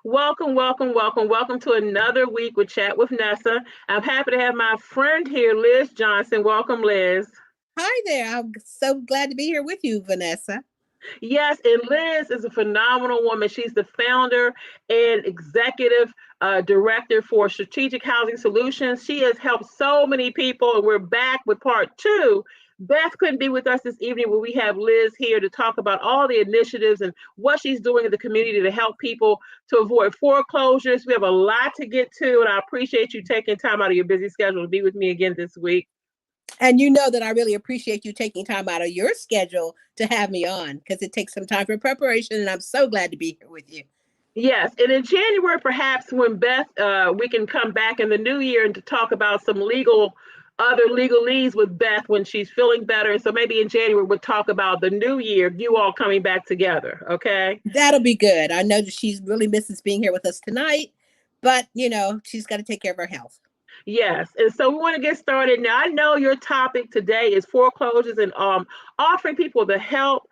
Welcome, welcome, welcome, welcome to another week with Chat with Nessa. I'm happy to have my friend here, Liz Johnson. Welcome, Liz. Hi there. I'm so glad to be here with you, Vanessa. Yes, and Liz is a phenomenal woman. She's the founder and executive director for Strategic Housing Solutions. She has helped so many people, and we're back with part two. Beth couldn't be with us this evening, but we have Liz here to talk about all the initiatives and what she's doing in the community to help people to avoid foreclosures. We have a lot to get to, and I appreciate you taking time out of your busy schedule to be with me again this week. And you know that I really appreciate you taking time out of your schedule to have me on because it takes some time for preparation. And I'm so glad to be here with you. Yes, and in January, perhaps when Beth, we can come back in the new year and to talk about some other legalese with Beth when she's feeling better. So maybe in January we'll talk about the new year, you all coming back together. Okay. That'll be good. I know that she's really misses being here with us tonight, but she's got to take care of her health. Yes, and so we want to get started now. I know your topic today is foreclosures and offering people the help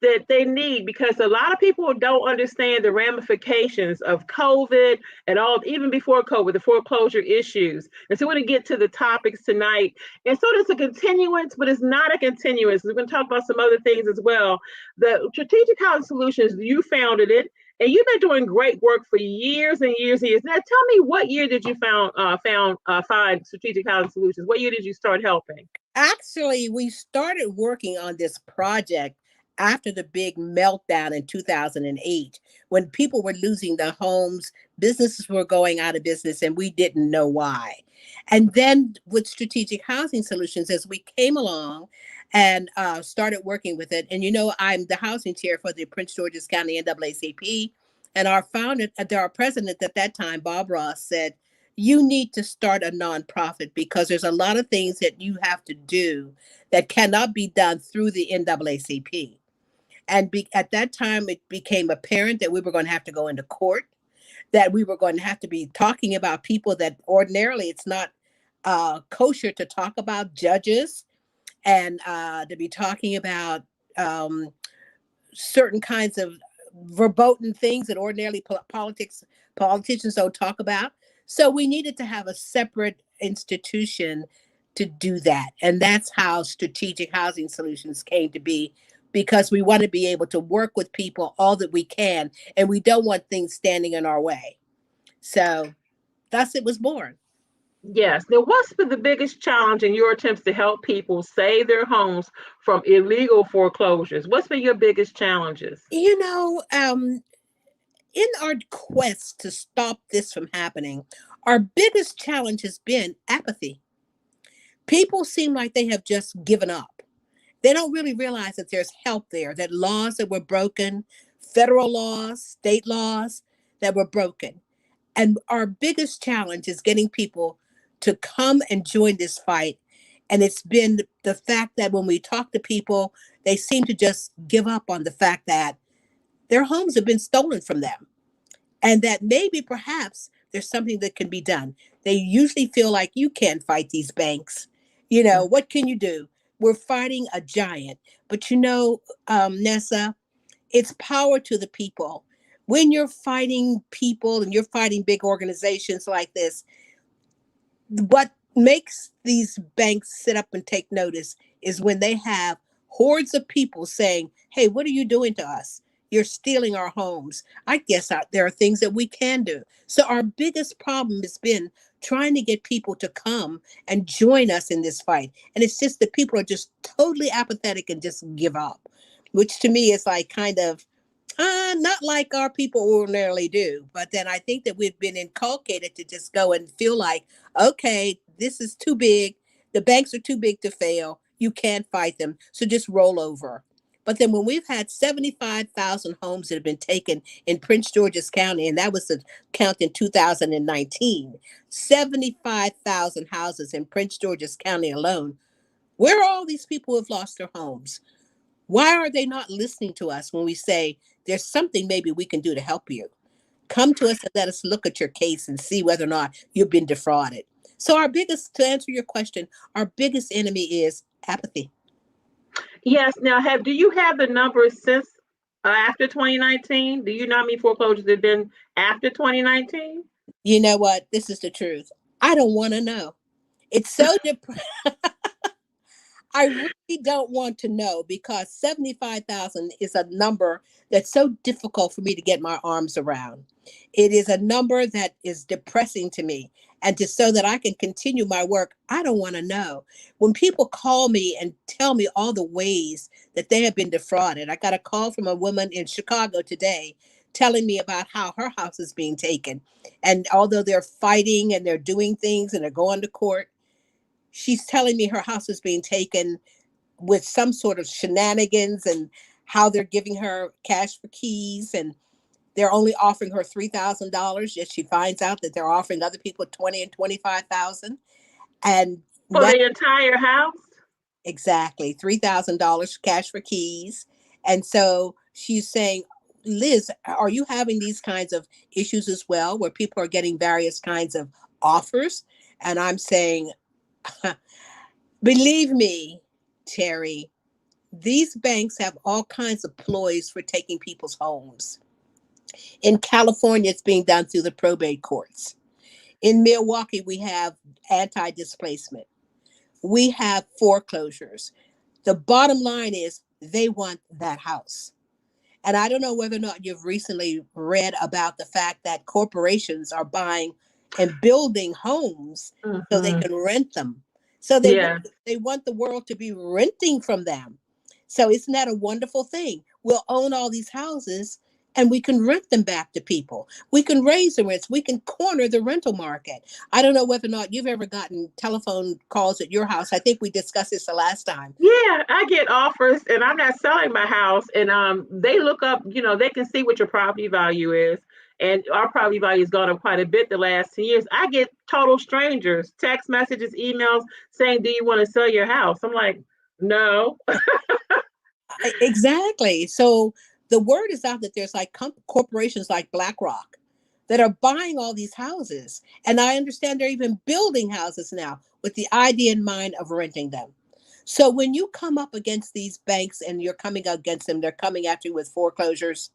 that they need because a lot of people don't understand the ramifications of COVID and all, even before COVID, the foreclosure issues. And so we're going to get to the topics tonight. And so it's a continuance, but it's not a continuance. We're going to talk about some other things as well. The Strategic Housing Solutions, you founded it. And you've been doing great work for years and years and years. Now, tell me, what year did you find Strategic Housing Solutions? What year did you start helping? Actually, we started working on this project after the big meltdown in 2008 when people were losing their homes, businesses were going out of business, and we didn't know why. And then with Strategic Housing Solutions, as we came along and started working with it, and I'm the housing chair for the Prince George's County NAACP, and our president at that time, Bob Ross, said, you need to start a nonprofit because there's a lot of things that you have to do that cannot be done through the NAACP. And at that time, it became apparent that we were going to have to go into court, that we were going to have to be talking about people that ordinarily it's not kosher to talk about, judges, and to be talking about certain kinds of verboten things that ordinarily politicians don't talk about. So we needed to have a separate institution to do that. And that's how Strategic Housing Solutions came to be, because we want to be able to work with people all that we can, and we don't want things standing in our way. So thus it was born. Yes. Now, what's been the biggest challenge in your attempts to help people save their homes from illegal foreclosures? What's been your biggest challenges? You know, um, in our quest to stop this from happening, our biggest challenge has been apathy. People seem like they have just given up. They don't really realize that there's help there, that laws that were broken, federal laws, state laws that were broken. And our biggest challenge is getting people to come and join this fight. And it's been the fact that when we talk to people, they seem to just give up on the fact that their homes have been stolen from them, and that maybe perhaps there's something that can be done. They usually feel like, you can't fight these banks. What can you do? We're fighting a giant. But Nessa, it's power to the people. When you're fighting people and you're fighting big organizations like this, what makes these banks sit up and take notice is when they have hordes of people saying, hey, what are you doing to us? You're stealing our homes. I guess there are things that we can do. So our biggest problem has been trying to get people to come and join us in this fight. And it's just that people are just totally apathetic and just give up, which to me is like kind of not like our people ordinarily do. But then I think that we've been inculcated to just go and feel like, okay, this is too big. The banks are too big to fail. You can't fight them. So just roll over. But then when we've had 75,000 homes that have been taken in Prince George's County, and that was the count in 2019, 75,000 houses in Prince George's County alone, where are all these people who have lost their homes? Why are they not listening to us when we say there's something maybe we can do to help you? Come to us and let us look at your case and see whether or not you've been defrauded. So to answer your question, our biggest enemy is apathy. Yes. Now, do you have the numbers since? After 2019? Do you know how many foreclosures have been after 2019? You know what? This is the truth. I don't want to know. It's so I really don't want to know because 75,000 is a number that's so difficult for me to get my arms around. It is a number that is depressing to me. And just so that I can continue my work, I don't want to know. When people call me and tell me all the ways that they have been defrauded, I got a call from a woman in Chicago today telling me about how her house is being taken. And although they're fighting and they're doing things and they're going to court, she's telling me her house is being taken with some sort of shenanigans and how they're giving her cash for keys and they're only offering her $3,000. Yet she finds out that they're offering other people 20 and 25,000. And For now the entire house? exactly $3,000 cash for keys. And so she's saying, Liz, are you having these kinds of issues as well, where people are getting various kinds of offers? And I'm saying, believe me, Terry, these banks have all kinds of ploys for taking people's homes. In California, it's being done through the probate courts. In Milwaukee, we have anti displacement. We have foreclosures. The bottom line is they want that house. And I don't know whether or not you've recently read about the fact that corporations are buying and building homes so they Hmm. can rent them. So Yeah. they want the world to be renting from them. So isn't that a wonderful thing? We'll own all these houses and we can rent them back to people. We can raise the rents. We can corner the rental market. I don't know whether or not you've ever gotten telephone calls at your house. I think we discussed this the last time. Yeah, I get offers and I'm not selling my house and they look up, they can see what your property value is. And our property value has gone up quite a bit the last 10 years. I get total strangers, text messages, emails saying, "Do you want to sell your house?" I'm like, "No." Exactly. So the word is out that there's like corporations like BlackRock that are buying all these houses. And I understand they're even building houses now with the idea in mind of renting them. So when you come up against these banks and you're coming against them, they're coming at you with foreclosures.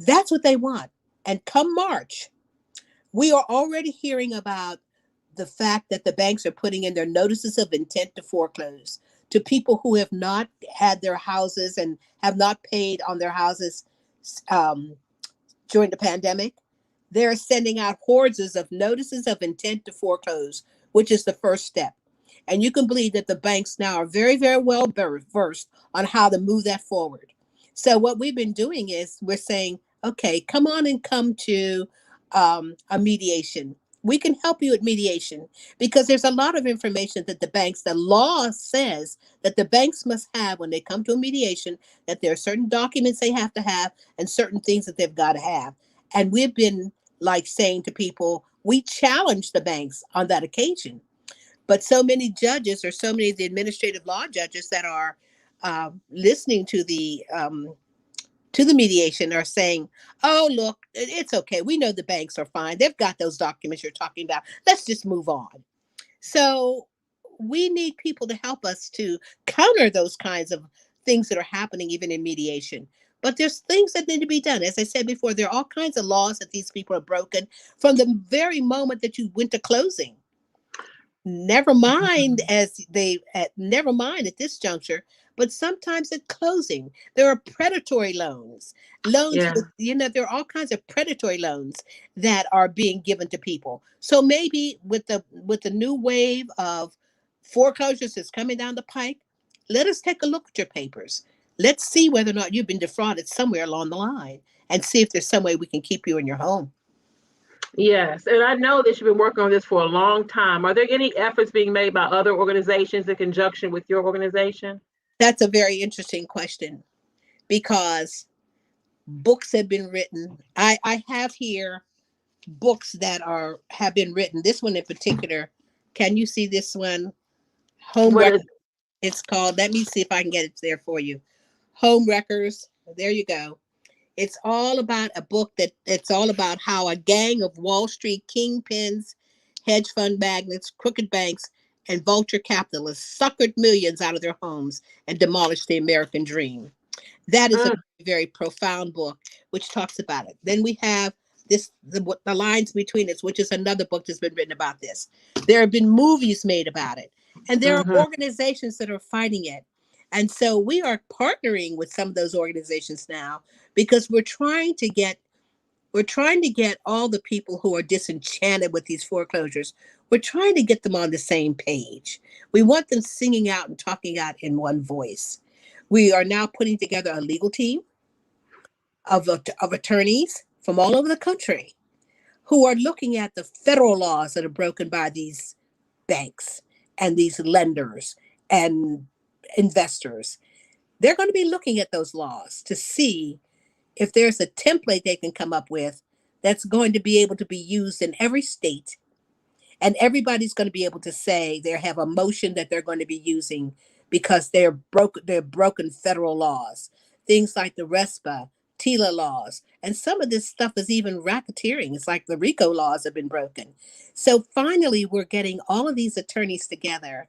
That's what they want. And come March, we are already hearing about the fact that the banks are putting in their notices of intent to foreclose to people who have not had their houses and have not paid on their houses um, during the pandemic. They're sending out hordes of notices of intent to foreclose, which is the first step. And you can believe that the banks now are very, very well versed on how to move that forward. So what we've been doing is we're saying, okay, come on and come to a mediation. We can help you with mediation because there's a lot of information that the law says that the banks must have when they come to a mediation, that there are certain documents they have to have and certain things that they've got to have. And we've been like saying to people, we challenge the banks on that occasion. But so many judges or so many of the administrative law judges that are listening to the mediation are saying, oh, look, it's okay. We know the banks are fine. They've got those documents you're talking about. Let's just move on. So we need people to help us to counter those kinds of things that are happening even in mediation. But there's things that need to be done. As I said before, there are all kinds of laws that these people have broken from the very moment that you went to closing. Never mind at this juncture, but sometimes at closing there are predatory loans Yeah. with, there are all kinds of predatory loans that are being given to people. So maybe with the new wave of foreclosures that's coming down the pike, let us take a look at your papers. Let's see whether or not you've been defrauded somewhere along the line and see if there's some way we can keep you in your home. Yes, and I know that you've been working on this for a long time. Are there any efforts being made by other organizations in conjunction with your organization? That's a very interesting question because books have been written. I have here books that are have been written. This one in particular, can you see this one? Home What Wreck. is It's called. Let me see if I can get it there for you. Home Wreckers. There you go. It's all about a book it's all about how a gang of Wall Street kingpins, hedge fund magnates, crooked banks, and vulture capitalists suckered millions out of their homes and demolished the American dream. That is a Mm, very profound book which talks about it. Then we have the lines between us, which is another book that's been written about this. There have been movies made about it, and there are mm-hmm, organizations that are fighting it. And so we are partnering with some of those organizations now because we're trying to get all the people who are disenchanted with these foreclosures. We're trying to get them on the same page. We want them singing out and talking out in one voice. We are now putting together a legal team of attorneys from all over the country who are looking at the federal laws that are broken by these banks and these lenders and investors. They're going to be looking at those laws to see if there's a template they can come up with that's going to be able to be used in every state, and everybody's going to be able to say they have a motion that they're going to be using because they're broken federal laws, things like the RESPA, TILA laws, and some of this stuff is even racketeering. It's like the RICO laws have been broken. So finally, we're getting all of these attorneys together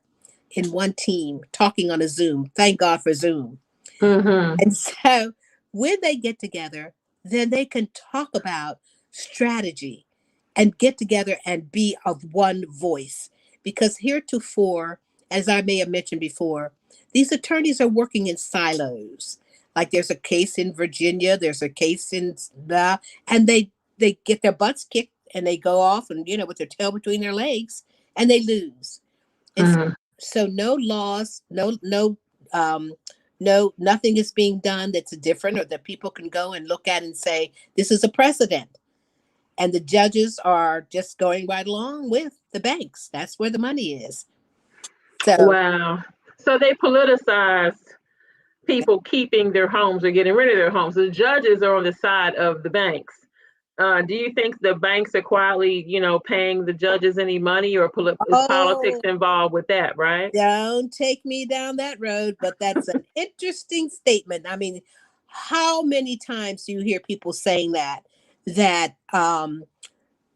in one team talking on a Zoom. Thank God for Zoom. mm-hmm. And so when they get together, then they can talk about strategy and get together and be of one voice. Because heretofore, as I may have mentioned before, these attorneys are working in silos. Like there's a case in Virginia, there's a case in the, and they get their butts kicked and they go off and with their tail between their legs and they lose. And Mm-hmm. so no laws, um, nothing is being done that's different or that people can go and look at and say, this is a precedent. And the judges are just going right along with the banks. That's where the money is. So, Wow. So they politicized people keeping their homes or getting rid of their homes. The judges are on the side of the banks. Do you think the banks are quietly, paying the judges any money, or is politics oh, involved with that? Right? don't take me down that road, but that's an interesting statement. I mean, how many times do you hear people saying that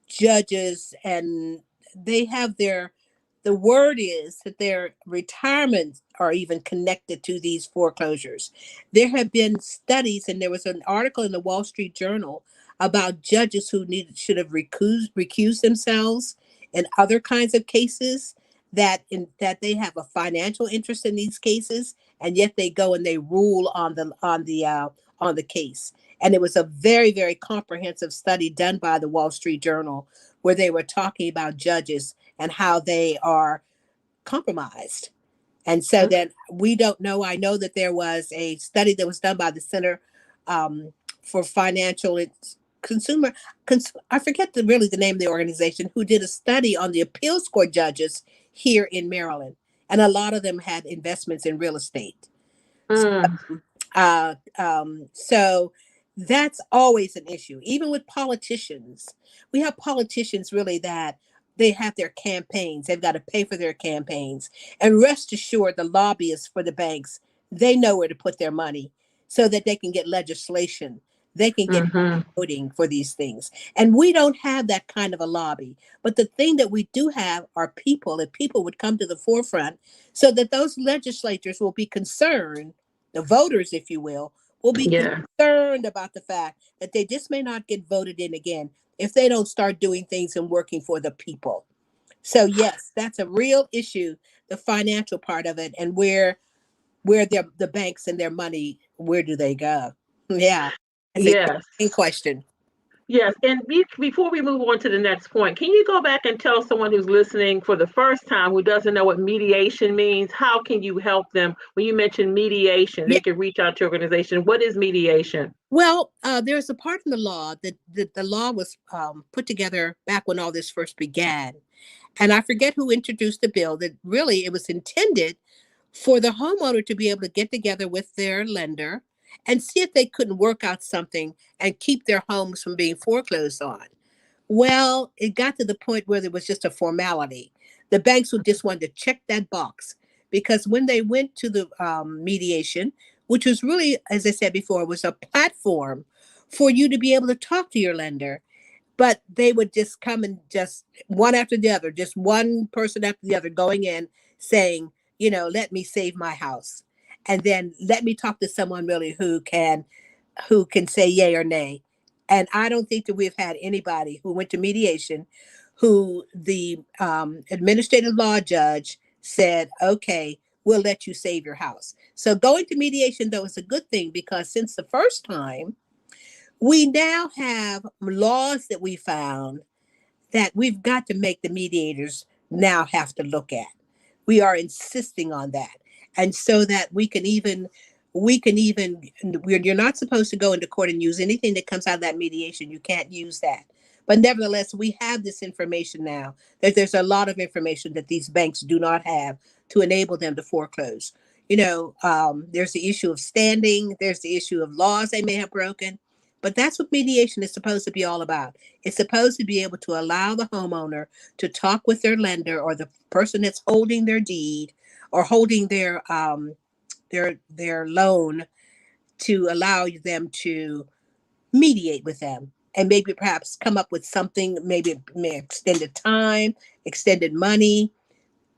judges and they have the word is that their retirements are even connected to these foreclosures. There have been studies, and there was an article in the Wall Street Journal about judges who should have recused themselves in other kinds of cases, that they have a financial interest in these cases, and yet they go and they rule on the case. And it was a very, very comprehensive study done by the Wall Street Journal where they were talking about judges and how they are compromised. And so then we don't know. I know that there was a study that was done by the Center for Financial Consumer. I forget really the name of the organization who did a study on the appeals court judges here in Maryland, and a lot of them had investments in real estate. Mm, So that's always an issue, even with politicians. We have politicians really that they have their campaigns, they've got to pay for their campaigns. And rest assured, the lobbyists for the banks, they know where to put their money so that they can get legislation, they can get mm-hmm. voting for these things. And we don't have that kind of a lobby. But the thing that we do have are people, and people would come to the forefront so that those legislators will be concerned, the voters, if you will be Yeah. concerned about the fact that they just may not get voted in again if they don't start doing things and working for the people. So yes, that's a real issue, the financial part of it, and where the banks and their money, where do they go? Yeah, that's a Yes. in question. Yes. And before we move on to the next point, can you go back and tell someone who's listening for the first time who doesn't know what mediation means? How can you help them? When you mention mediation, Yeah. they can reach out to your organization. What is mediation? Well, there's a part in the law that the law was put together back when all this first began, and I forget who introduced the bill. That really it was intended for the homeowner to be able to get together with their lender and see if they couldn't work out something and keep their homes from being foreclosed on. Well, it got to the point where it was just a formality. The banks would just want to check that box because when they went to the mediation, which was really, as I said before, was a platform for you to be able to talk to your lender, but they would just come and just one after the other, just one person after the other going in saying, let me save my house. and then let me talk to someone really who can say yay or nay. And I don't think that we've had anybody who went to mediation who the administrative law judge said, okay, we'll let you save your house. So going to mediation, though, is a good thing, because since the first time, we now have laws that we found that we've got to make the mediators now have to look at. We are insisting on that. And so that you're not supposed to go into court and use anything that comes out of that mediation. You can't use that. But nevertheless, we have this information now, that there's a lot of information that these banks do not have to enable them to foreclose. There's the issue of standing, there's the issue of laws they may have broken. But that's what mediation is supposed to be all about. It's supposed to be able to allow the homeowner to talk with their lender, or the person that's holding their deed or holding their loan, to allow them to mediate with them, and maybe perhaps come up with something, maybe extended time, extended money,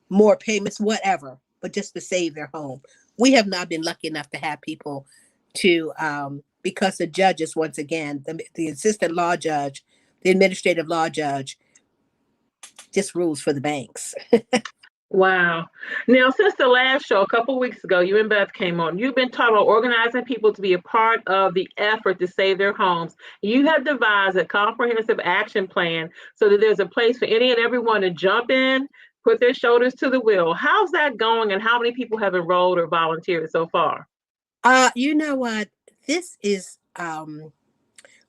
more payments, whatever, but just to save their home. We have not been lucky enough to have people to, because the judges, once again, the assistant law judge, the administrative law judge, just rules for the banks. Wow. Now, since the last show, a couple weeks ago, you and Beth came on. You've been talking about organizing people to be a part of the effort to save their homes. You have devised a comprehensive action plan so that there's a place for any and everyone to jump in, put their shoulders to the wheel. How's that going, and how many people have enrolled or volunteered so far? You know what? This is,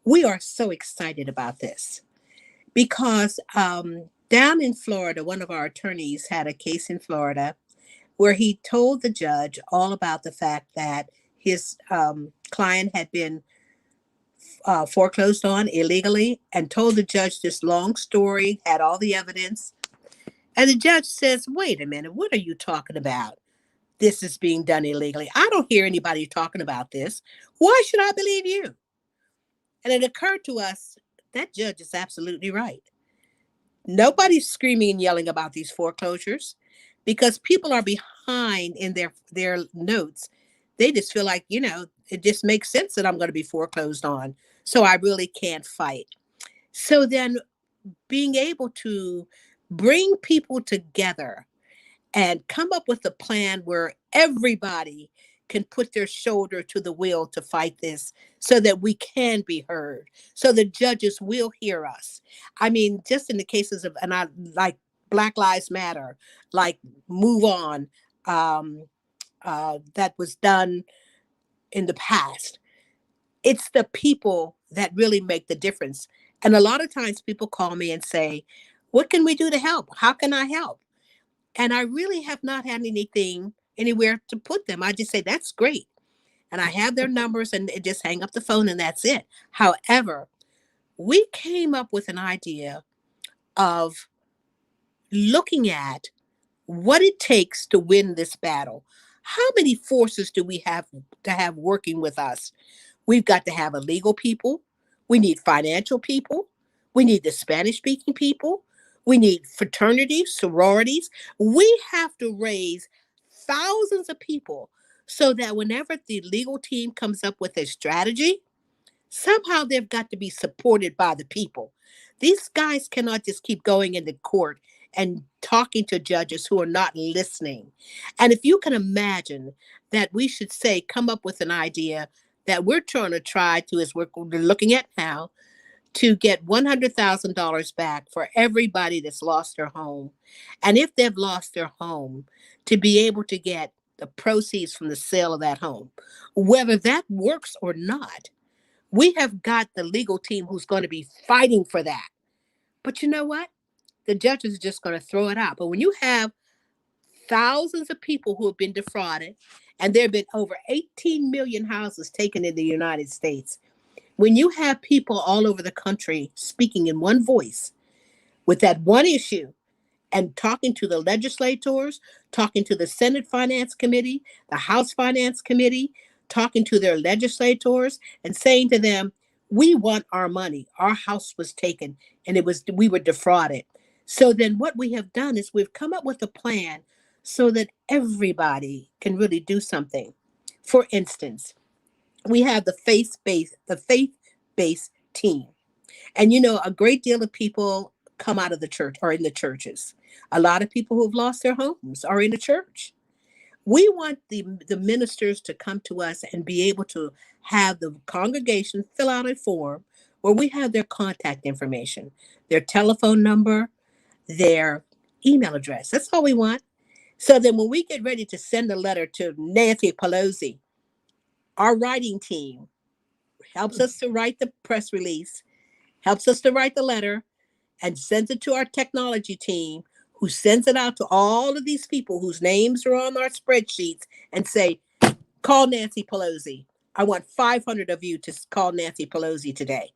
we are so excited about this, because down in Florida, one of our attorneys had a case in Florida where he told the judge all about the fact that his client had been foreclosed on illegally, and told the judge this long story, had all the evidence. And the judge says, wait a minute, what are you talking about? This is being done illegally. I don't hear anybody talking about this. Why should I believe you? And it occurred to us that judge is absolutely right. Nobody's screaming and yelling about these foreclosures, because people are behind in their notes. They just feel like, it just makes sense that I'm going to be foreclosed on, so I really can't fight. So then, being able to bring people together and come up with a plan where everybody can put their shoulder to the wheel to fight this, so that we can be heard, so the judges will hear us. I mean, just in the cases of, and I like Black Lives Matter, like Move On, that was done in the past. It's the people that really make the difference. And a lot of times people call me and say, what can we do to help? How can I help? And I really have not had anything anywhere to put them. I just say, that's great. And I have their numbers, and just hang up the phone, and that's it. However, we came up with an idea of looking at what it takes to win this battle. How many forces do we have to have working with us? We've got to have illegal people. We need financial people. We need the Spanish speaking people. We need fraternities, sororities. We have to raise thousands of people, so that whenever the legal team comes up with a strategy, somehow they've got to be supported by the people. These guys cannot just keep going into court and talking to judges who are not listening. And if you can imagine that we should say, come up with an idea that we're try to, as we're looking at now, to get $100,000 back for everybody that's lost their home. And if they've lost their home, to be able to get the proceeds from the sale of that home. Whether that works or not, we have got the legal team who's going to be fighting for that. But you know what? The judges are just going to throw it out. But when you have thousands of people who have been defrauded, and there have been over 18 million houses taken in the United States, when you have people all over the country speaking in one voice with that one issue, and talking to the legislators, talking to the Senate Finance Committee, the House Finance Committee, talking to their legislators, and saying to them, we want our money. Our house was taken, and we were defrauded. So then what we have done is we've come up with a plan so that everybody can really do something. For instance, we have the faith-based team. And a great deal of people come out of the church or in the churches. A lot of people who have lost their homes are in the church. We want the ministers to come to us and be able to have the congregation fill out a form where we have their contact information, their telephone number, their email address. That's all we want. So then when we get ready to send a letter to Nancy Pelosi, our writing team helps us to write the press release, helps us to write the letter, and sends it to our technology team, who sends it out to all of these people whose names are on our spreadsheets and say, call Nancy Pelosi. I want 500 of you to call Nancy Pelosi today.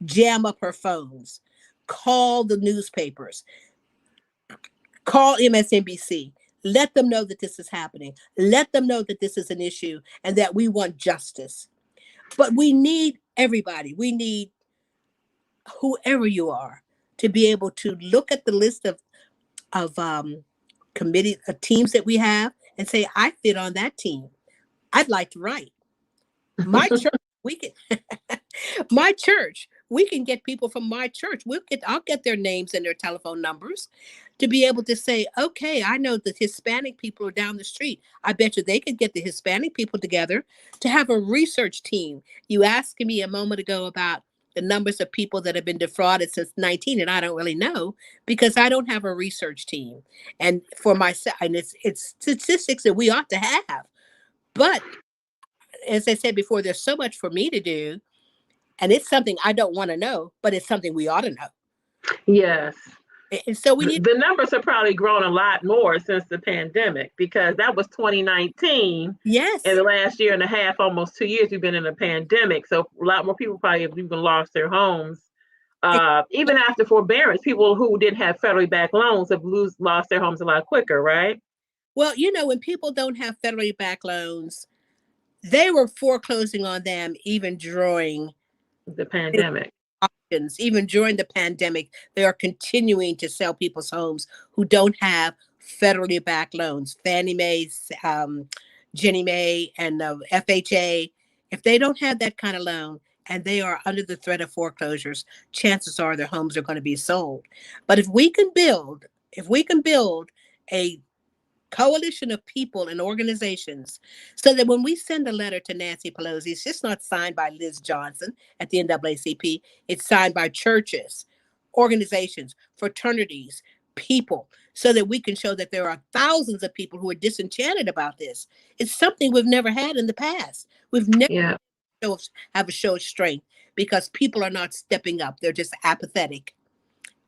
Jam up her phones. Call the newspapers. Call MSNBC. Let them know that this is happening. Let them know that this is an issue and that we want justice. But we need everybody. We need whoever you are to be able to look at the list of committee teams that we have and say, I fit on that team. I'd like to write. My church, we can my church, we can get people from my church. I'll get their names and their telephone numbers to be able to say, okay, I know the Hispanic people are down the street. I bet you they could get the Hispanic people together to have a research team. You asked me a moment ago about the numbers of people that have been defrauded since 19, and I don't really know because I don't have a research team. And for myself, and it's statistics that we ought to have. But as I said before, there's so much for me to do, and it's something I don't want to know, but it's something we ought to know. Yes. And so we need The numbers have probably grown a lot more since the pandemic, because that was 2019. yes. In the last year and a half, almost 2 years, we've been in a pandemic. So a lot more people probably have even lost their homes. Even after forbearance, people who didn't have federally backed loans have lost their homes a lot quicker, right? Well, when people don't have federally backed loans, they were foreclosing on them even during The pandemic. auctions. Even during the pandemic, they are continuing to sell people's homes who don't have federally backed loans. Fannie Mae, Ginnie Mae, and FHA. If they don't have that kind of loan and they are under the threat of foreclosures, chances are their homes are going to be sold. But if we can build a coalition of people and organizations so that when we send a letter to Nancy Pelosi, it's just not signed by Liz Johnson at the NAACP. It's signed by churches, organizations, fraternities, people, so that we can show that there are thousands of people who are disenchanted about this. It's something we've never had in the past. We've never Yeah. have a show of strength because people are not stepping up. They're just apathetic,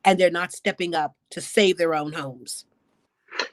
and they're not stepping up to save their own homes.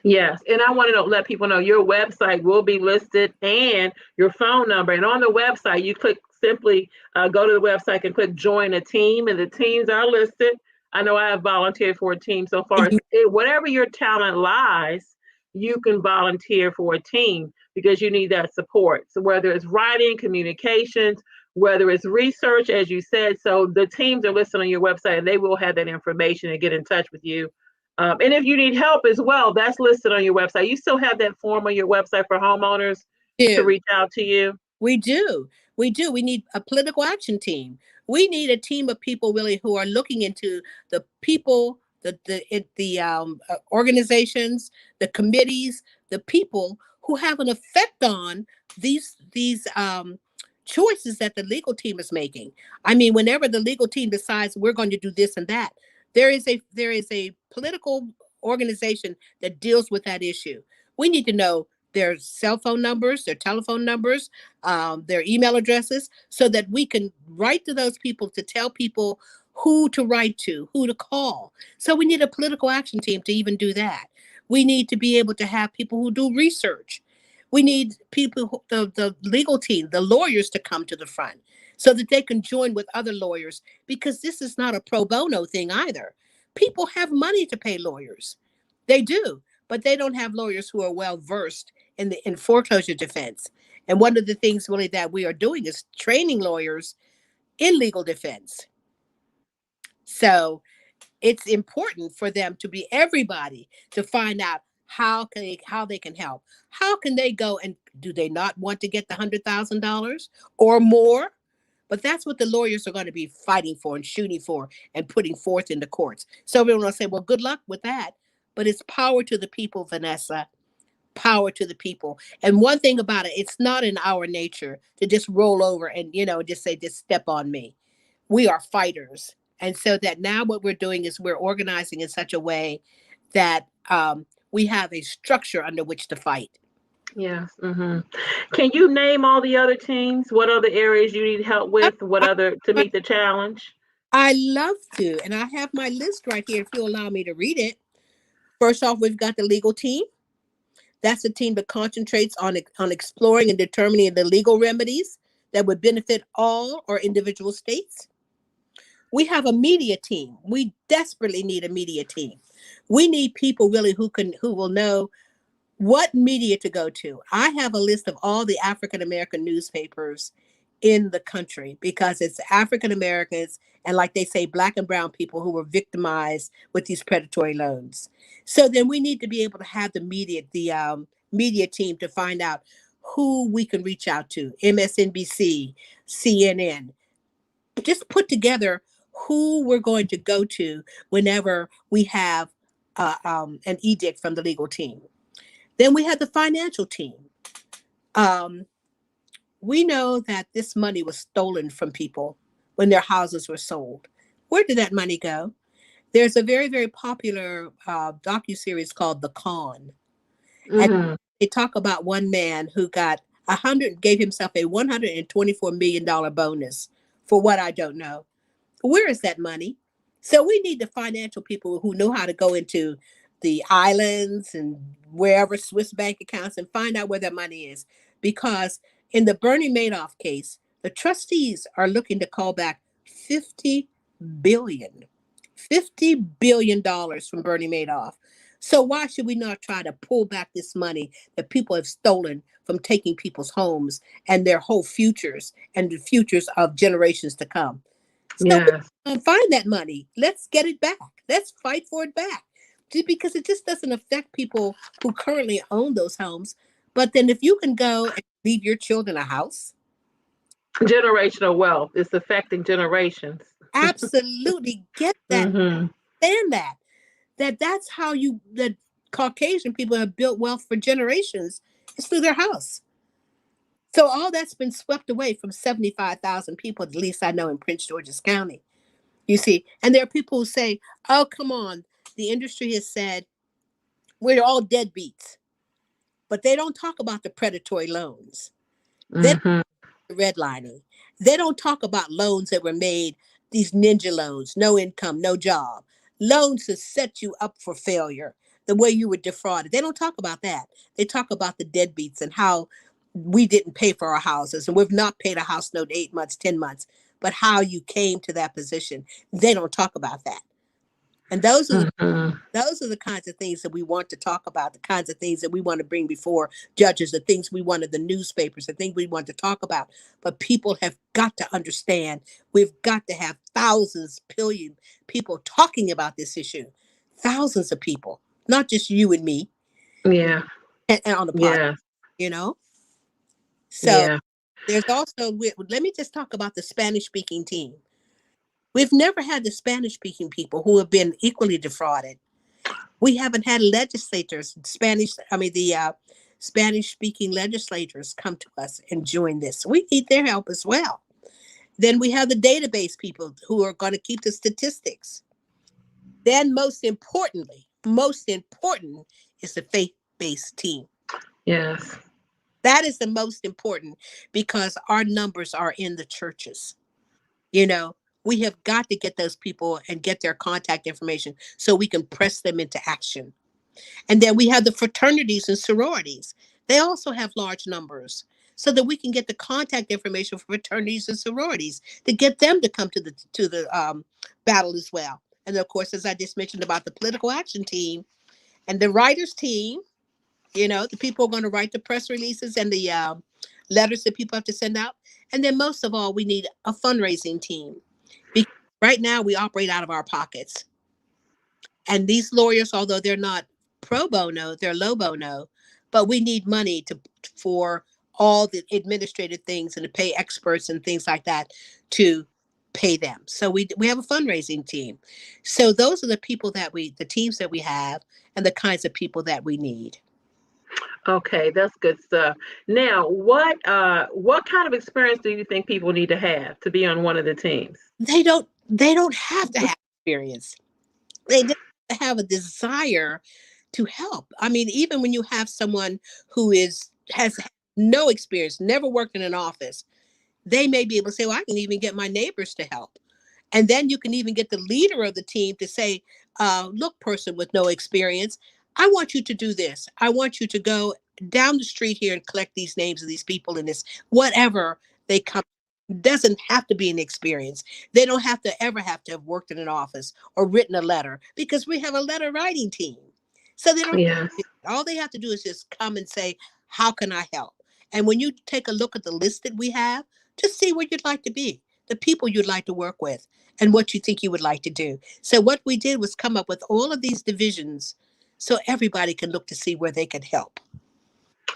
Yes, and I want to let people know your website will be listed and your phone number. And on the website, you simply go to the website and click join a team, and the teams are listed. I know I have volunteered for a team so far. Whatever your talent lies, you can volunteer for a team because you need that support. So whether it's writing, communications, whether it's research, as you said, so the teams are listed on your website and they will have that information and get in touch with you. And if you need help as well, that's listed on your website. You still have that form on your website for homeowners to reach out to you? We do. We do. We need a political action team. We need a team of people really who are looking into the people, the organizations, the committees, the people who have an effect on these choices that the legal team is making. I mean, whenever the legal team decides we're going to do this and that, there is a political organization that deals with that issue. We need to know their cell phone numbers, their telephone numbers, their email addresses, so that we can write to those people to tell people who to write to, who to call. So we need a political action team to even do that. We need to be able to have people who do research. We need people, the legal team, the lawyers to come to the front so that they can join with other lawyers, because this is not a pro bono thing either. People have money to pay lawyers. They do, but they don't have lawyers who are well versed in foreclosure defense. And one of the things really that we are doing is training lawyers in legal defense. So it's important for them to be everybody to find out how they can help. How can they go, and do they not want to get the $100,000 or more? But that's what the lawyers are going to be fighting for and shooting for and putting forth in the courts. So everyone will say, well, good luck with that. But it's power to the people, Vanessa. Power to the people. And one thing about it, it's not in our nature to just roll over and, just say, just step on me. We are fighters. And so that now what we're doing is we're organizing in such a way that we have a structure under which to fight. Yes. Can you name all the other teams? What other areas you need help I, with? What I, other to meet the challenge? I love to. And I have my list right here if you'll allow me to read it. First off, we've got the legal team. That's a team that concentrates on exploring and determining the legal remedies that would benefit all or individual states. We have a media team. We desperately need a media team. We need people really who will know what media to go to. I have a list of all the African American newspapers in the country because it's African Americans and, like they say, Black and brown people who were victimized with these predatory loans. So then we need to be able to have the media team to find out who we can reach out to. MSNBC, CNN, just put together who we're going to go to whenever we have an edict from the legal team. Then we have the financial team. We know that this money was stolen from people when their houses were sold. Where did that money go? There's a very, very popular docuseries called The Con. And they talk about one man who gave himself a $124 million bonus for what I don't know. Where is that money? So we need the financial people who know how to go into the islands and wherever Swiss bank accounts and find out where that money is. Because in the Bernie Madoff case, the trustees are looking to call back $50 billion from Bernie Madoff. So why should we not try to pull back this money that people have stolen from taking people's homes and their whole futures and the futures of generations to come? So Yes. find that money. Let's get it back. Let's fight for it back. Because it just doesn't affect people who currently own those homes. But then if you can go and leave your children a house. Generational wealth. It's affecting generations. Absolutely get that. Understand that's how the Caucasian people have built wealth for generations. It's through their house. So all that's been swept away from 75,000 people, at least I know, in Prince George's County. You see, and there are people who say, oh, come on. The industry has said we're all deadbeats, but they don't talk about the predatory loans. Then redlining. They don't talk about loans that were made, these ninja loans, no income, no job, loans to set you up for failure, the way you were defrauded. They don't talk about that. They talk about the deadbeats and how we didn't pay for our houses and we've not paid a house note 8 months, 10 months, but how you came to that position. They don't talk about that. And those are the kinds of things that we want to talk about, the kinds of things that we want to bring before judges, the things we wanted the newspapers, the things we want to talk about. But people have got to understand we've got to have thousands, billion people talking about this issue. Thousands of people, not just you and me. Yeah. And on the podcast, So there's also, let me just talk about the Spanish-speaking team. We've never had the Spanish-speaking people who have been equally defrauded. We haven't had Spanish-speaking legislators come to us and join this. We need their help as well. Then we have the database people who are going to keep the statistics. Then most important is the faith-based team. Yes. That is the most important because our numbers are in the churches. We have got to get those people and get their contact information so we can press them into action. And then we have the fraternities and sororities. They also have large numbers so that we can get the contact information for fraternities and sororities to get them to come to the battle as well. And of course, as I just mentioned about the political action team and the writers team, the people are going to write the press releases and the letters that people have to send out. And then most of all, we need a fundraising team. Because right now we operate out of our pockets. And these lawyers, although they're not pro bono, they're low bono, but we need money for all the administrative things and to pay experts and things like that to pay them. So we have a fundraising team. So those are the people the teams that we have and the kinds of people that we need. Okay, that's good stuff. Now, what kind of experience do you think people need to have to be on one of the teams? They don't have to have experience. They just have a desire to help. I mean, even when you have someone who has no experience, never worked in an office, they may be able to say, well, I can even get my neighbors to help. And then you can even get the leader of the team to say, look, person with no experience, I want you to do this. I want you to go down the street here and collect these names of these people in this, whatever they come. Doesn't have to be an experience. They don't have to ever have to have worked in an office or written a letter because we have a letter writing team. So they don't, Yes. all they have to do is just come and say, how can I help? And when you take a look at the list that we have, just see where you'd like to be, the people you'd like to work with, and what you think you would like to do. So what we did was come up with all of these divisions so everybody can look to see where they can help.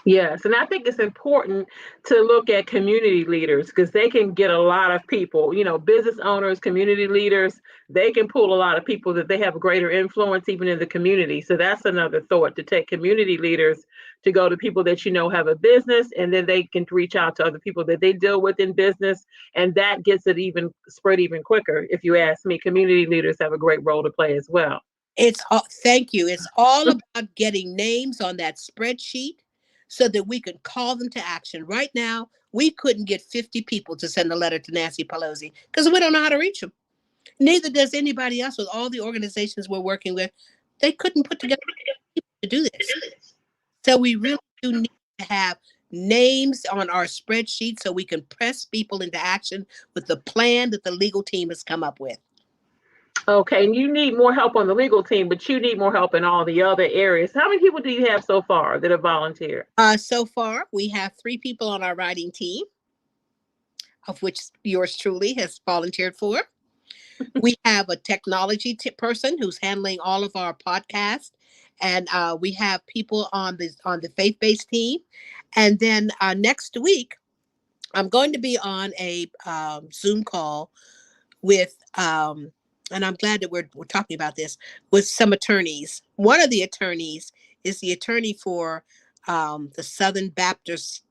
Yes, and I think it's important to look at community leaders because they can get a lot of people, business owners, community leaders, they can pull a lot of people that they have greater influence even in the community. So that's another thought to take community leaders to go to people that have a business, and then they can reach out to other people that they deal with in business, and that gets it even spread even quicker. If you ask me, community leaders have a great role to play as well. It's all, thank you. It's all about getting names on that spreadsheet so that we can call them to action. Right now, we couldn't get 50 people to send a letter to Nancy Pelosi because we don't know how to reach them. Neither does anybody else with all the organizations we're working with. They couldn't put together people to do this. So we really do need to have names on our spreadsheet so we can press people into action with the plan that the legal team has come up with. Okay, and you need more help on the legal team, but you need more help in all the other areas. How many people do you have so far that have volunteered? So far, we have 3 people on our writing team, of which yours truly has volunteered for. We have a technology person who's handling all of our podcasts, and we have people on the faith-based team. And then next week, I'm going to be on a Zoom call with, and I'm glad that we're talking about this, with some attorneys. One of the attorneys is the attorney for the Southern Baptist,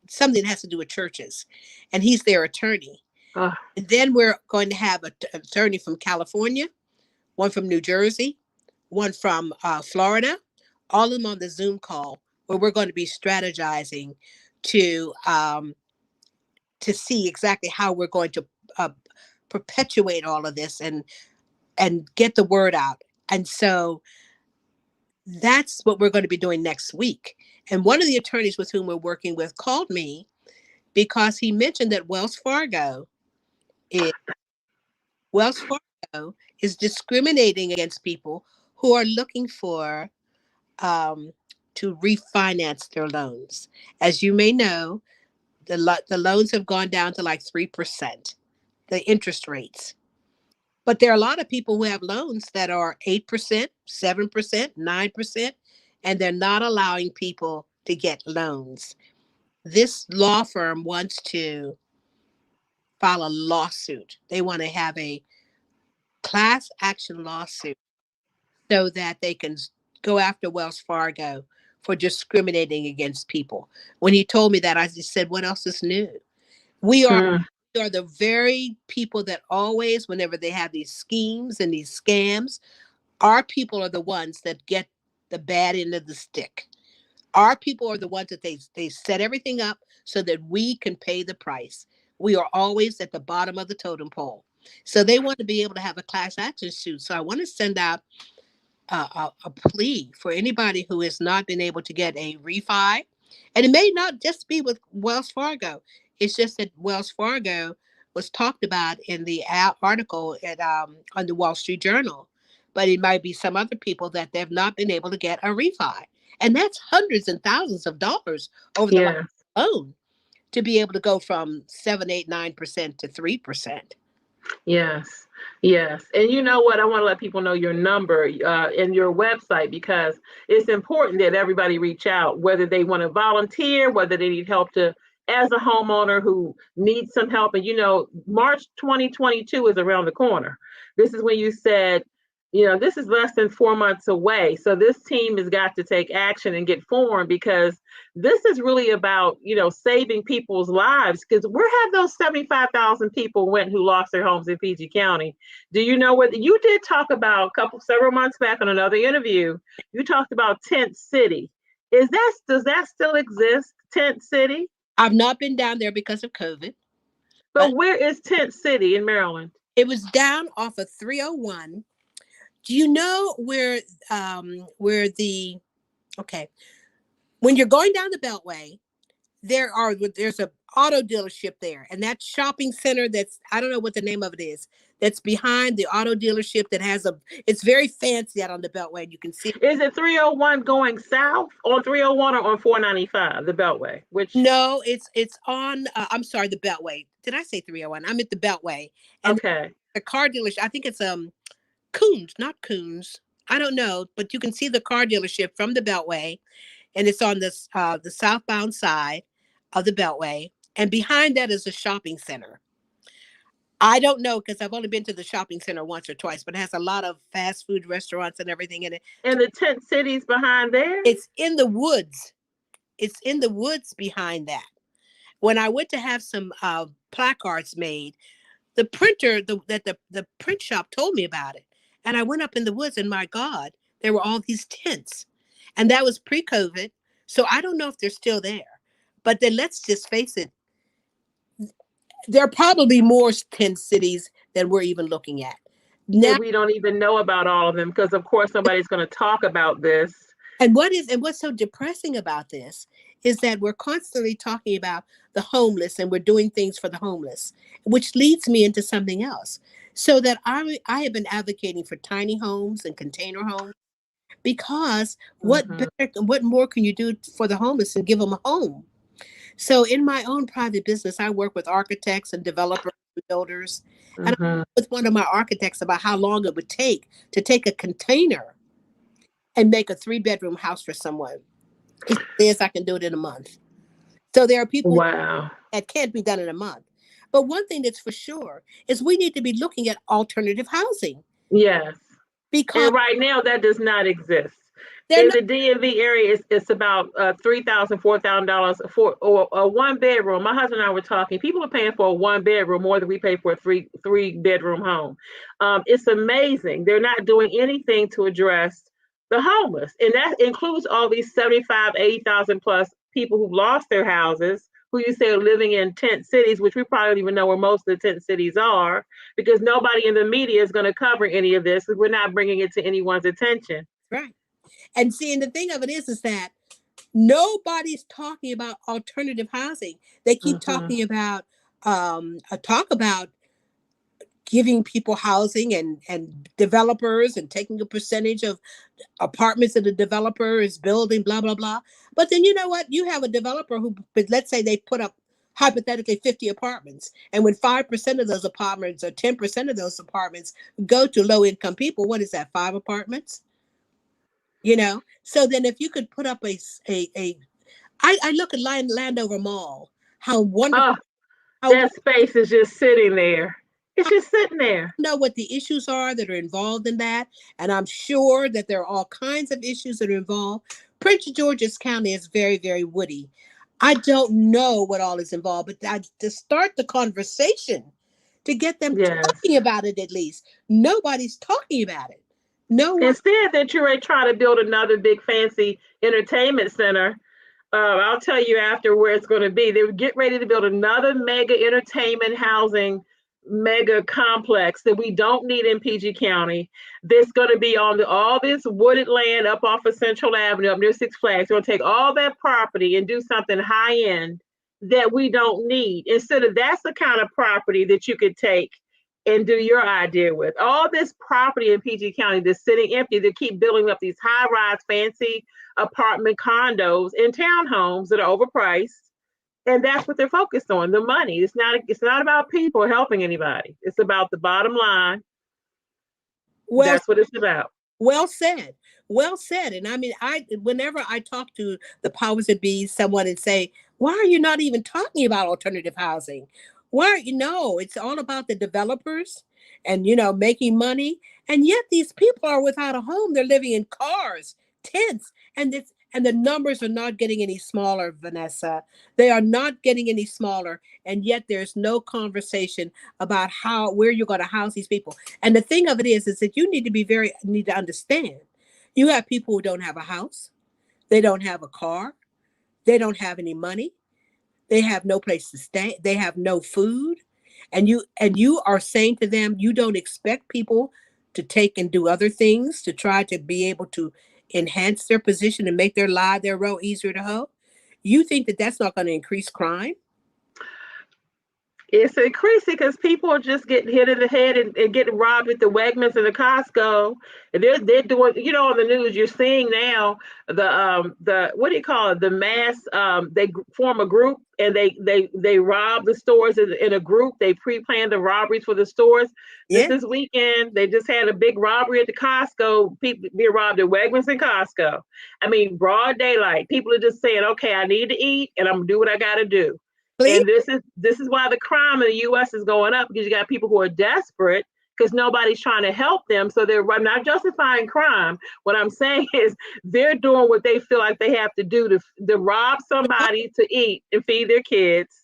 something that has to do with churches, and he's their attorney. Uh, And then we're going to have an attorney from California, one from New Jersey, one from Florida, all of them on the Zoom call where we're going to be strategizing to see exactly how we're going to perpetuate all of this and get the word out. And so that's what we're going to be doing next week. And one of the attorneys with whom we're working with called me because he mentioned that is Wells Fargo is discriminating against people who are looking for to refinance their loans. As you may know, the loans have gone down to like 3%, the interest rates. But there are a lot of people who have loans that are 8%, 7%, 9%, and they're not allowing people to get loans. This law firm wants to file a lawsuit. They want to have a class action lawsuit so that they can go after Wells Fargo for discriminating against people. When he told me that, I just said, what else is new? We are mm, we are the very people that always, whenever they have these schemes and these scams, our people are the ones that get the bad end of the stick. Our people are the ones that they set everything up so that we can pay the price. We are always at the bottom of the totem pole. So they want to be able to have a class action suit. So I want to send out a plea for anybody who has not been able to get a refi. And it may not just be with Wells Fargo. It's just that Wells Fargo was talked about in the article on the Wall Street Journal. But it might be some other people that they've not been able to get a refi. And that's hundreds and thousands of dollars over the life yeah. loan to be able to go from 7, 8, 9% to 3%. Yes. Yes. And you know what? I want to let people know your number and your website, because it's important that everybody reach out, whether they want to volunteer, whether they need help to, as a homeowner who needs some help. And, March 2022 is around the corner. This is when you said, this is less than 4 months away. So this team has got to take action and get formed, because this is really about, saving people's lives, because we have those 75,000 people who lost their homes in PG County. Do you know what you did talk about several months back on another interview? You talked about Tent City. Does that still exist, Tent City? I've not been down there because of COVID, But where is Tent City in Maryland? it was down off of 301. Do you know where okay, when you're going down the Beltway, there's a auto dealership there, and that shopping center I don't know what the name of it is, that's behind the auto dealership that it's very fancy out on the Beltway, and you can see. Is it 301 going south on 301 or on 495, the Beltway? No, it's on I'm sorry, the Beltway. Did I say 301? I'm at the Beltway. And okay. The car dealership, I think it's Coons, not Coons. I don't know, but you can see the car dealership from the Beltway, and it's on the southbound side of the Beltway, and behind that is a shopping center. I don't know, because I've only been to the shopping center once or twice, but it has a lot of fast food restaurants and everything in it. And the Tent City's behind there? It's in the woods. It's in the woods behind that. When I went to have some placards made, the printer, the print shop told me about it. And I went up in the woods, and my God, there were all these tents. And that was pre-COVID. So I don't know if they're still there. But then let's just face it, there are probably more tent cities than we're even looking at. Now, we don't even know about all of them, because of course somebody's going to talk about this. And what's so depressing about this is that we're constantly talking about the homeless, and we're doing things for the homeless, which leads me into something else. So that I have been advocating for tiny homes and container homes, because what more can you do for the homeless and give them a home? So in my own private business, I work with architects and developers and builders. And I worked with one of my architects about how long it would take to take a container and make a 3-bedroom house for someone. He says I can do it in a month. So there are people that can't be done in a month. But one thing that's for sure is we need to be looking at alternative housing. Yes. Because right now that does not exist. In the DMV area, it's about $3,000, $4,000 for a 1-bedroom. My husband and I were talking. People are paying for a 1-bedroom more than we pay for a three-bedroom home. It's amazing. They're not doing anything to address the homeless, and that includes all these 75, 80,000 plus people who've lost their houses, who you say are living in tent cities, which we probably don't even know where most of the tent cities are, because nobody in the media is going to cover any of this. We're not bringing it to anyone's attention. Right. And see, and the thing of it is that nobody's talking about alternative housing. They keep talking about giving people housing and developers and taking a percentage of apartments that the developer is building, blah, blah, blah. But then you know what? You have a developer who, let's say they put up hypothetically 50 apartments. And when 5% of those apartments or 10% of those apartments go to low income people, what is that, 5 apartments? So then if you could put up I look at Landover Mall, how wonderful. That space is just sitting there. It's just sitting there. I know what the issues are that are involved in that. And I'm sure that there are all kinds of issues that are involved. Prince George's County is very, very woody. I don't know what all is involved, but to start the conversation, to get them talking about it, at least. Nobody's talking about it. No one. Instead that you're trying to build another big fancy entertainment center, I'll tell you after where it's going to be. They would get ready to build another mega entertainment housing mega complex that we don't need in PG County. That's going to be on all this wooded land up off of Central Avenue up near Six Flags. They're going to take all that property and do something high end that we don't need. Instead of that's the kind of property that you could take and do your idea with. All this property in PG County that's sitting empty, they keep building up these high-rise fancy apartment condos and townhomes that are overpriced. And that's what they're focused on, the money. It's not about people helping anybody. It's about the bottom line Well, That's what it's about. well said. Well said. And I mean, whenever I talk to the powers that be, someone and say, why are you not even talking about alternative housing? Why are you no, it's all about the developers and making money. And yet these people are without a home. They're living in cars, tents, and the numbers are not getting any smaller, Vanessa. They are not getting any smaller. And yet there's no conversation about where you're going to house these people. And the thing of it is that you need to understand. You have people who don't have a house, they don't have a car, they don't have any money, they have no place to stay, they have no food, and you are saying to them, you don't expect people to take and do other things to try to be able to enhance their position and make their road easier to hoe. You think that that's not going to increase crime? It's increasing because people are just getting hit in the head and getting robbed at the Wegmans and the Costco. And they're doing, on the news, you're seeing now the what do you call it? The mass, form a group and they rob the stores in a group. They pre-plan the robberies for the stores. Yeah. This weekend, they just had a big robbery at the Costco. People being robbed at Wegmans and Costco. I mean, broad daylight. People are just saying, okay, I need to eat and I'm gonna do what I gotta do. Please. And this is why the crime in the U.S. is going up, because you got people who are desperate because nobody's trying to help them. So I'm not justifying crime. What I'm saying is they're doing what they feel like they have to do to rob somebody to eat and feed their kids.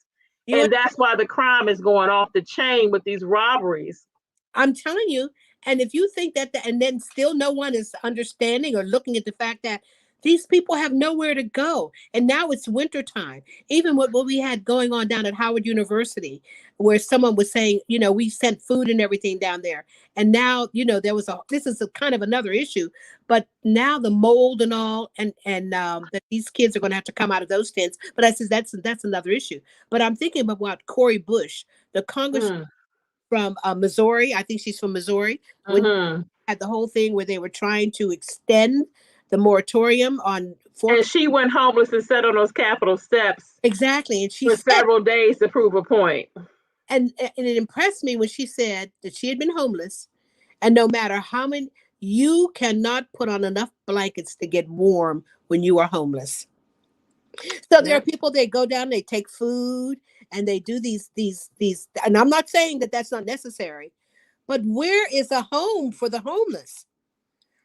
And that's why the crime is going off the chain with these robberies. I'm telling you. And if you think and then still no one is understanding or looking at the fact that these people have nowhere to go. And now it's wintertime. Even what we had going on down at Howard University, where someone was saying, we sent food and everything down there. And now, this is a kind of another issue, but now the mold and all, and that these kids are going to have to come out of those tents. But I said, that's another issue. But I'm thinking about Cori Bush, the congressman from Missouri. I think she's from Missouri. When had the whole thing where they were trying to extend the moratorium on and she went homeless and sat on those Capitol steps. Exactly. And she for several days to prove a point. And it impressed me when she said that she had been homeless, and no matter how many, you cannot put on enough blankets to get warm when you are homeless. So there are people, they go down, they take food, and they do these, and I'm not saying that that's not necessary, but where is a home for the homeless?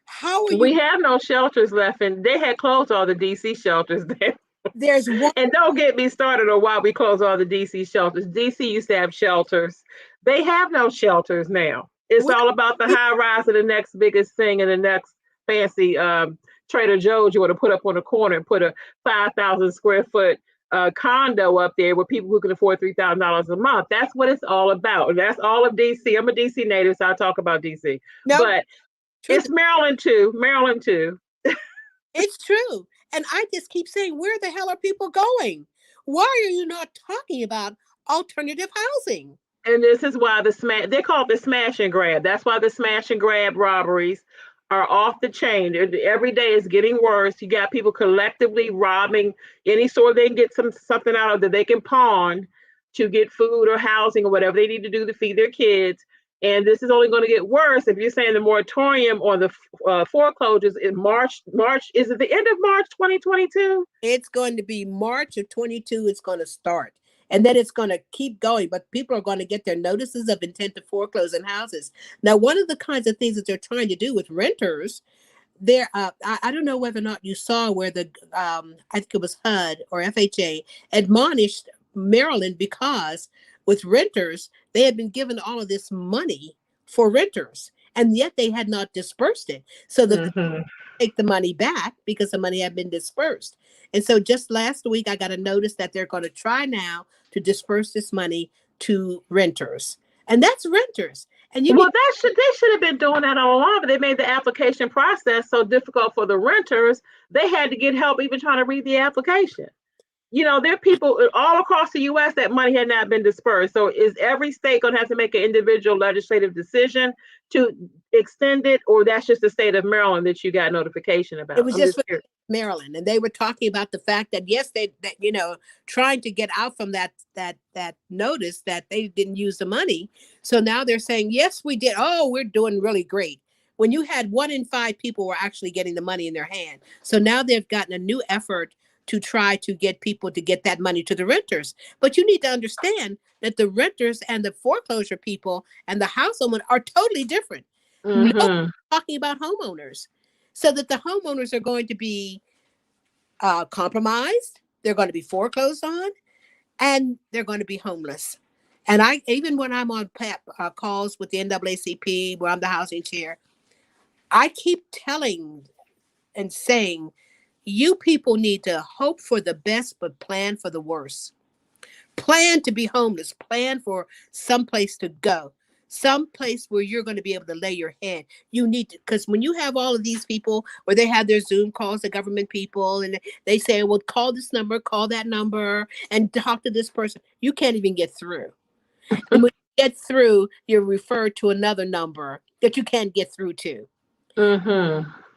How are you? We have no shelters left, and they had closed all the DC shelters there. There's one. And don't get me started on why we close all the DC shelters. DC used to have shelters. They have no shelters now. It's all about the high rise of the next biggest thing and the next fancy Trader Joe's you want to put up on the corner and put a 5,000 square foot condo up there with people who can afford $3,000 a month. That's what it's all about. And that's all of DC. I'm a DC native, so I talk about DC. No, but it's Maryland too. Maryland too. It's true. And I just keep saying, where the hell are people going? Why are you not talking about alternative housing? And this is why they call it the smash and grab. That's why the smash and grab robberies are off the chain. Every day is getting worse. You got people collectively robbing any store they can get something out of that they can pawn to get food or housing or whatever they need to do to feed their kids. And this is only going to get worse if you're saying the moratorium on the foreclosures in March. Is it the end of March 2022? It's going to be March of 22. It's going to start. And then it's going to keep going. But people are going to get their notices of intent to foreclose in houses. Now, one of the kinds of things that they're trying to do with renters, I don't know whether or not you saw where I think it was HUD or FHA admonished Maryland because with renters, they had been given all of this money for renters, and yet they had not dispersed it. So that they take the money back because the money had been dispersed. And so just last week, I got a notice that they're going to try now to disperse this money to renters. And that's renters. And they should have been doing that all along, but they made the application process so difficult for the renters. They had to get help even trying to read the application. There are people all across the U.S. that money had not been dispersed. So is every state going to have to make an individual legislative decision to extend it, or that's just the state of Maryland that you got notification about? It was just for Maryland, and they were talking about the fact that yes, trying to get out from that notice that they didn't use the money. So now they're saying yes, we did. Oh, we're doing really great. when you had 1 in 5 people were actually getting the money in their hand. So now they've gotten a new effort to try to get people to get that money to the renters. But you need to understand that the renters and the foreclosure people and the house owner are totally different. No talking about homeowners. So that the homeowners are going to be compromised, they're going to be foreclosed on, and they're going to be homeless. And I, even when I'm on calls with the NAACP, where I'm the housing chair, I keep telling and saying, you people need to hope for the best, but plan for the worst. Plan to be homeless. Plan for some place to go. Some place where you're going to be able to lay your head. You need to, because when you have all of these people where they have their Zoom calls, the government people, and they say, well, call this number, call that number, and talk to this person, you can't even get through. And when you get through, you're referred to another number that you can't get through to.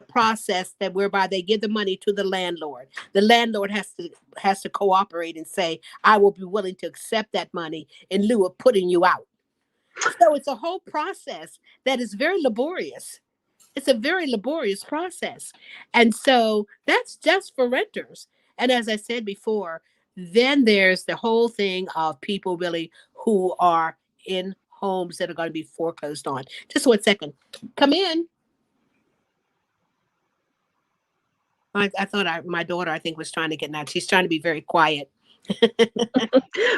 Process that whereby they give the money to the landlord. The landlord has to cooperate and say, I will be willing to accept that money in lieu of putting you out. So it's a whole process that is very laborious. It's a very laborious process. And so that's just for renters. And as I said before, then there's the whole thing of people really who are in homes that are going to be foreclosed on. Just 1 second. Come in. I thought my daughter, I think, was trying to get out. She's trying to be very quiet.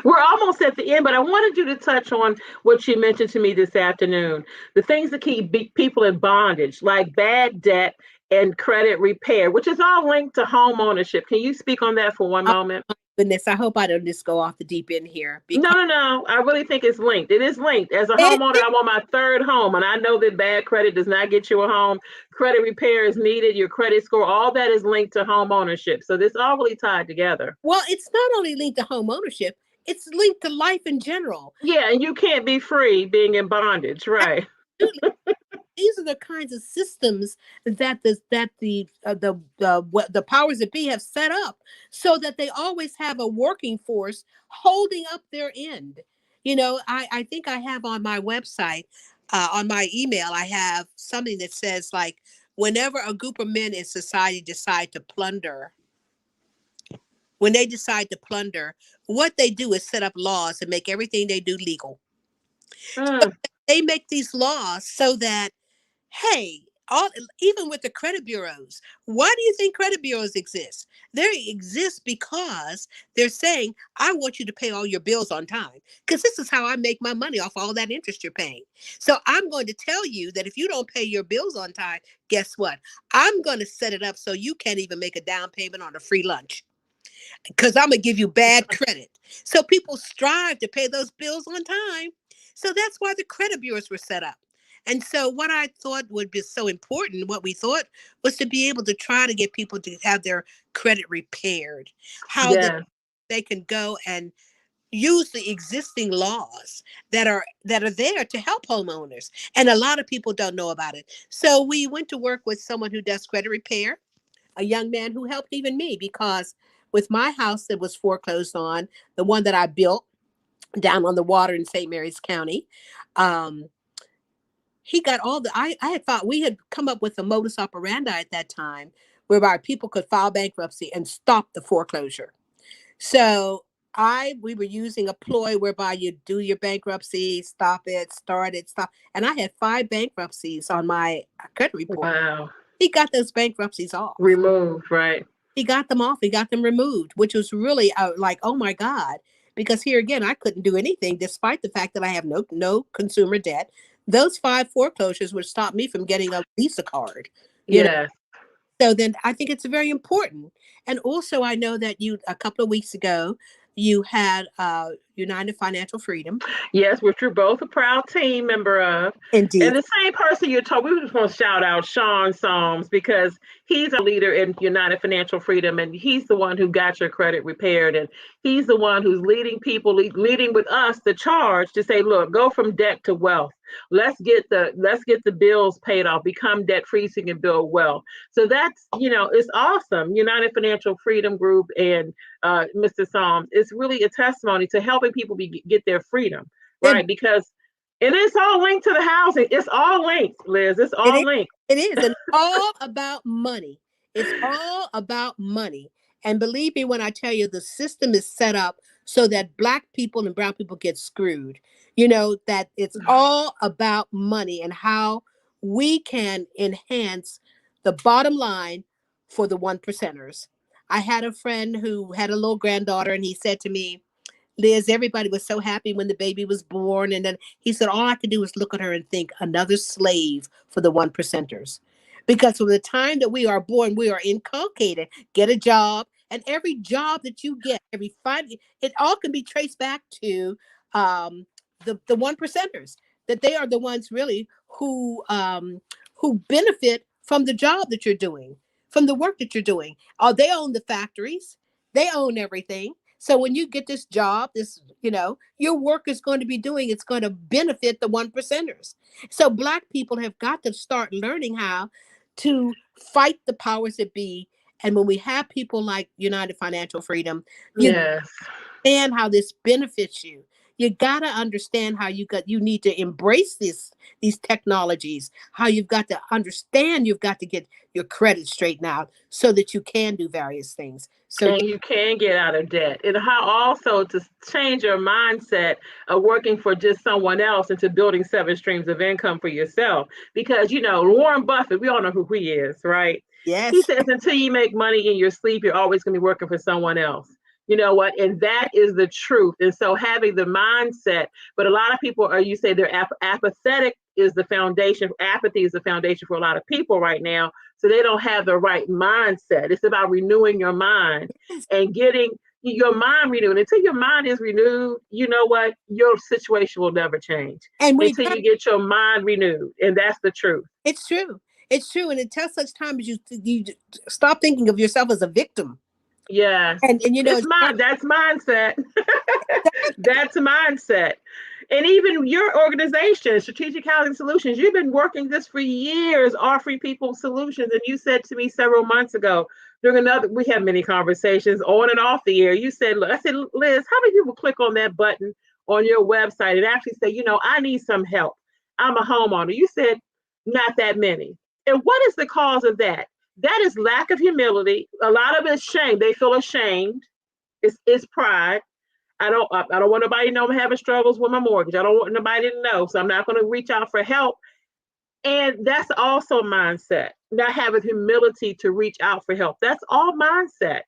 We're almost at the end, but I wanted you to touch on what you mentioned to me this afternoon. The things that keep people in bondage, like bad debt and credit repair, which is all linked to home ownership. Can you speak on that for one moment? Goodness, I hope I don't just go off the deep end here. No. I really think it's linked. It is linked. As a homeowner, I want my third home, and I know that bad credit does not get you a home. Credit repair is needed. Your credit score, all that is linked to home ownership. So this all really tied together. Well, it's not only linked to home ownership; it's linked to life in general. Yeah, and you can't be free being in bondage, right? These are the kinds of systems that the powers that be have set up so that they always have a working force holding up their end. You know, I think I have on my website, on my email, I have something that says, like, whenever a group of men in society decide to plunder, when they decide to plunder, what they do is set up laws and make everything they do legal. So they make these laws so that, hey, even with the credit bureaus, why do you think credit bureaus exist? They exist because they're saying, I want you to pay all your bills on time, because this is how I make my money off all that interest you're paying. So I'm going to tell you that if you don't pay your bills on time, guess what? I'm going to set it up so you can't even make a down payment on a free lunch, because I'm going to give you bad credit. So people strive to pay those bills on time. So that's why the credit bureaus were set up. And so what I thought would be so important, what we thought, was to be able to try to get people to have their credit repaired, how they can go and use the existing laws that are there to help homeowners. And a lot of people don't know about it. So we went to work with someone who does credit repair, a young man who helped even me, because with my house that was foreclosed on, the one that I built down on the water in St. Mary's County, he got all the, I had thought we had come up with a modus operandi at that time whereby people could file bankruptcy and stop the foreclosure. So we were using a ploy whereby you do your bankruptcy, stop it, start it, stop. And I had 5 bankruptcies on my credit report. Wow. He got those bankruptcies off. Removed, right? He got them off. He got them removed, which was really like, oh my God. Because here again, I couldn't do anything despite the fact that I have no consumer debt. Those 5 foreclosures would stop me from getting a Visa card. You know? So then I think it's very important. And also I know that a couple of weeks ago, you had United Financial Freedom. Yes, which you're both a proud team member of. Indeed. And the same person you're talking, we just want to shout out Sean Soames, because he's a leader in United Financial Freedom, and he's the one who got your credit repaired. And he's the one who's leading people, leading with us the charge to say, look, go from debt to wealth. Let's get the bills paid off, become debt free so you can build wealth. So that's, it's awesome. United Financial Freedom Group and Mr. Soames, it's really a testimony to helping people get their freedom, right? Because it is all linked to the housing. It's all linked, Liz. It's all linked. It is, and all about money. It's all about money. And believe me when I tell you, the system is set up so that black people and brown people get screwed. That it's all about money and how we can enhance the bottom line for the one percenters. I had a friend who had a little granddaughter, and he said to me, Liz, everybody was so happy when the baby was born. And then he said, all I could do was look at her and think, another slave for the one percenters. Because from the time that we are born, we are inculcated, get a job. And every job that you get, every five, it all can be traced back to the one percenters, that they are the ones really who benefit from the job that you're doing, from the work that you're doing. They own the factories, they own everything. So when you get this job, your work is going to be doing, it's going to benefit the one percenters. So black people have got to start learning how to fight the powers that be. And when we have people like United Financial Freedom, you Yes. understand how this benefits you. You got to understand how you need to embrace these technologies, how you've got to understand, you've got to get your credit straightened out so that you can do various things. So And you can get out of debt. And how also to change your mindset of working for just someone else into building 7 streams of income for yourself. Because, Warren Buffett, we all know who he is, right? He yes, says, until you make money in your sleep, you're always going to be working for someone else. You know what? And that is the truth. And so having the mindset, but a lot of people are, you say they're apathetic is the foundation. Apathy is the foundation for a lot of people right now. So they don't have the right mindset. It's about renewing your mind and getting your mind renewed. Until your mind is renewed, you know what? Your situation will never change and when until you get your mind renewed. And that's the truth. it's true. It's true. And until such time as you stop thinking of yourself as a victim. Yes. And It's it's not that's mindset. that, That's mindset. And even your organization, Strategic Housing Solutions, you've been working this for years, offering people solutions. And you said to me several months ago, we have many conversations on and off the air. I said, Liz, how many people click on that button on your website and actually say, I need some help. I'm a homeowner. You said, not that many. And what is the cause of that? That is lack of humility. A lot of it is shame. They feel ashamed. It's pride. I don't want nobody to know I'm having struggles with my mortgage. I don't want nobody to know. So I'm not going to reach out for help. And that's also mindset, not having humility to reach out for help. That's all mindset.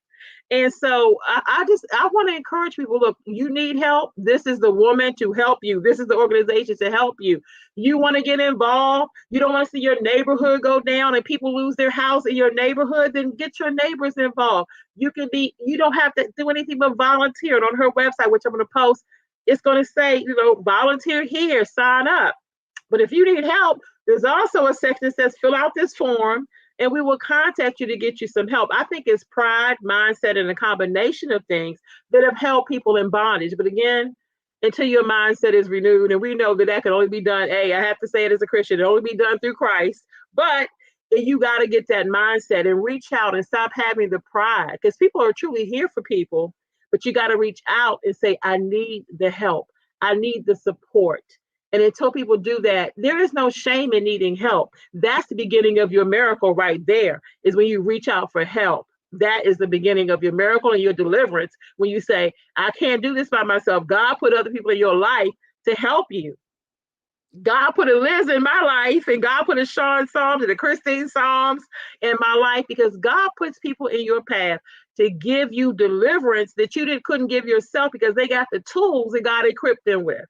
And so I want to encourage people, look, you need help. This is the woman to help you. This is the organization to help you. You want to get involved. You don't want to see your neighborhood go down and people lose their house in your neighborhood, then get your neighbors involved. You don't have to do anything but volunteer. And on her website, which I'm going to post, it's going to say, volunteer here, sign up. But if you need help, there's also a section that says fill out this form and we will contact you to get you some help. I think it's pride, mindset, and a combination of things that have held people in bondage. But again, until your mindset is renewed, and we know that can only be done, I have to say it as a Christian, it only be done through Christ. But you got to get that mindset and reach out and stop having the pride, because people are truly here for people, but you got to reach out and say, I need the help. I need the support. And until people do that, there is no shame in needing help. That's the beginning of your miracle right there, is when you reach out for help. That is the beginning of your miracle and your deliverance. When you say, I can't do this by myself. God put other people in your life to help you. God put a Liz in my life, and God put a Sean Psalms and a Christine Psalms in my life, because God puts people in your path to give you deliverance that you couldn't give yourself, because they got the tools that God equipped them with.